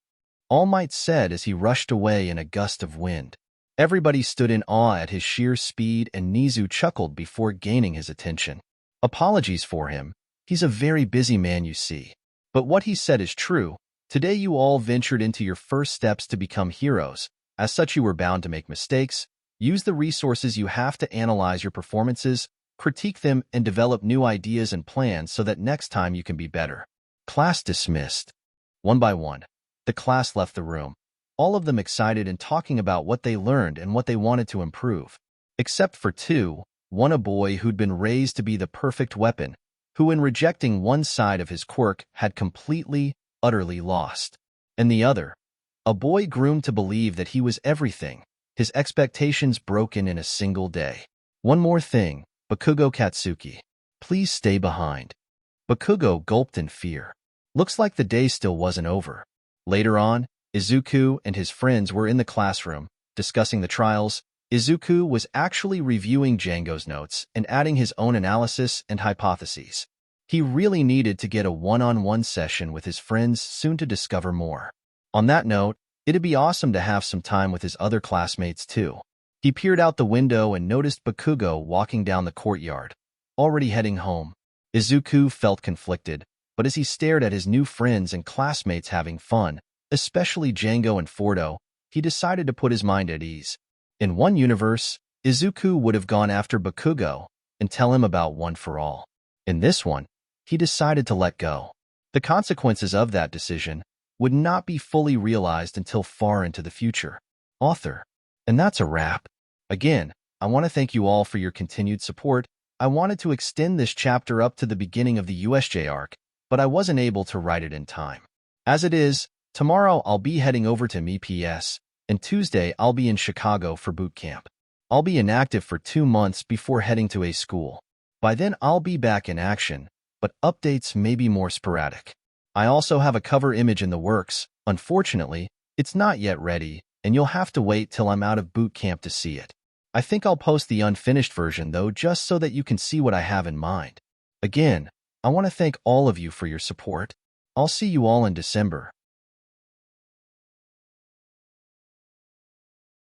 All Might said as he rushed away in a gust of wind. Everybody stood in awe at his sheer speed, and Nizu chuckled before gaining his attention. "Apologies for him. He's a very busy man, you see. But what he said is true. Today you all ventured into your first steps to become heroes. As such, you were bound to make mistakes. Use the resources you have to analyze your performances, critique them, and develop new ideas and plans so that next time you can be better." Class dismissed. One by one, the class left the room, all of them excited and talking about what they learned and what they wanted to improve. Except for two, one a boy who'd been raised to be the perfect weapon, who in rejecting one side of his quirk had completely, utterly lost. And the other, a boy groomed to believe that he was everything, his expectations broken in a single day. "One more thing, Bakugo Katsuki. Please stay behind." Bakugo gulped in fear. Looks like the day still wasn't over. Later on, Izuku and his friends were in the classroom, discussing the trials. Izuku was actually reviewing Django's notes and adding his own analysis and hypotheses. He really needed to get a one-on-one session with his friends soon to discover more. On that note, it'd be awesome to have some time with his other classmates too. He peered out the window and noticed Bakugo walking down the courtyard, already heading home. Izuku felt conflicted, but as he stared at his new friends and classmates having fun, especially Django and Fordo, he decided to put his mind at ease. In one universe, Izuku would have gone after Bakugo and tell him about One for All. In this one, he decided to let go. The consequences of that decision would not be fully realized until far into the future. Author. And that's a wrap. Again, I want to thank you all for your continued support. I wanted to extend this chapter up to the beginning of the USJ arc, but I wasn't able to write it in time. As it is, tomorrow I'll be heading over to MEPS, and Tuesday I'll be in Chicago for boot camp. I'll be inactive for 2 months before heading to a school. By then I'll be back in action, but updates may be more sporadic. I also have a cover image in the works. Unfortunately, it's not yet ready, and you'll have to wait till I'm out of boot camp to see it. I think I'll post the unfinished version though, just so that you can see what I have in mind. Again, I want to thank all of you for your support. I'll see you all in December.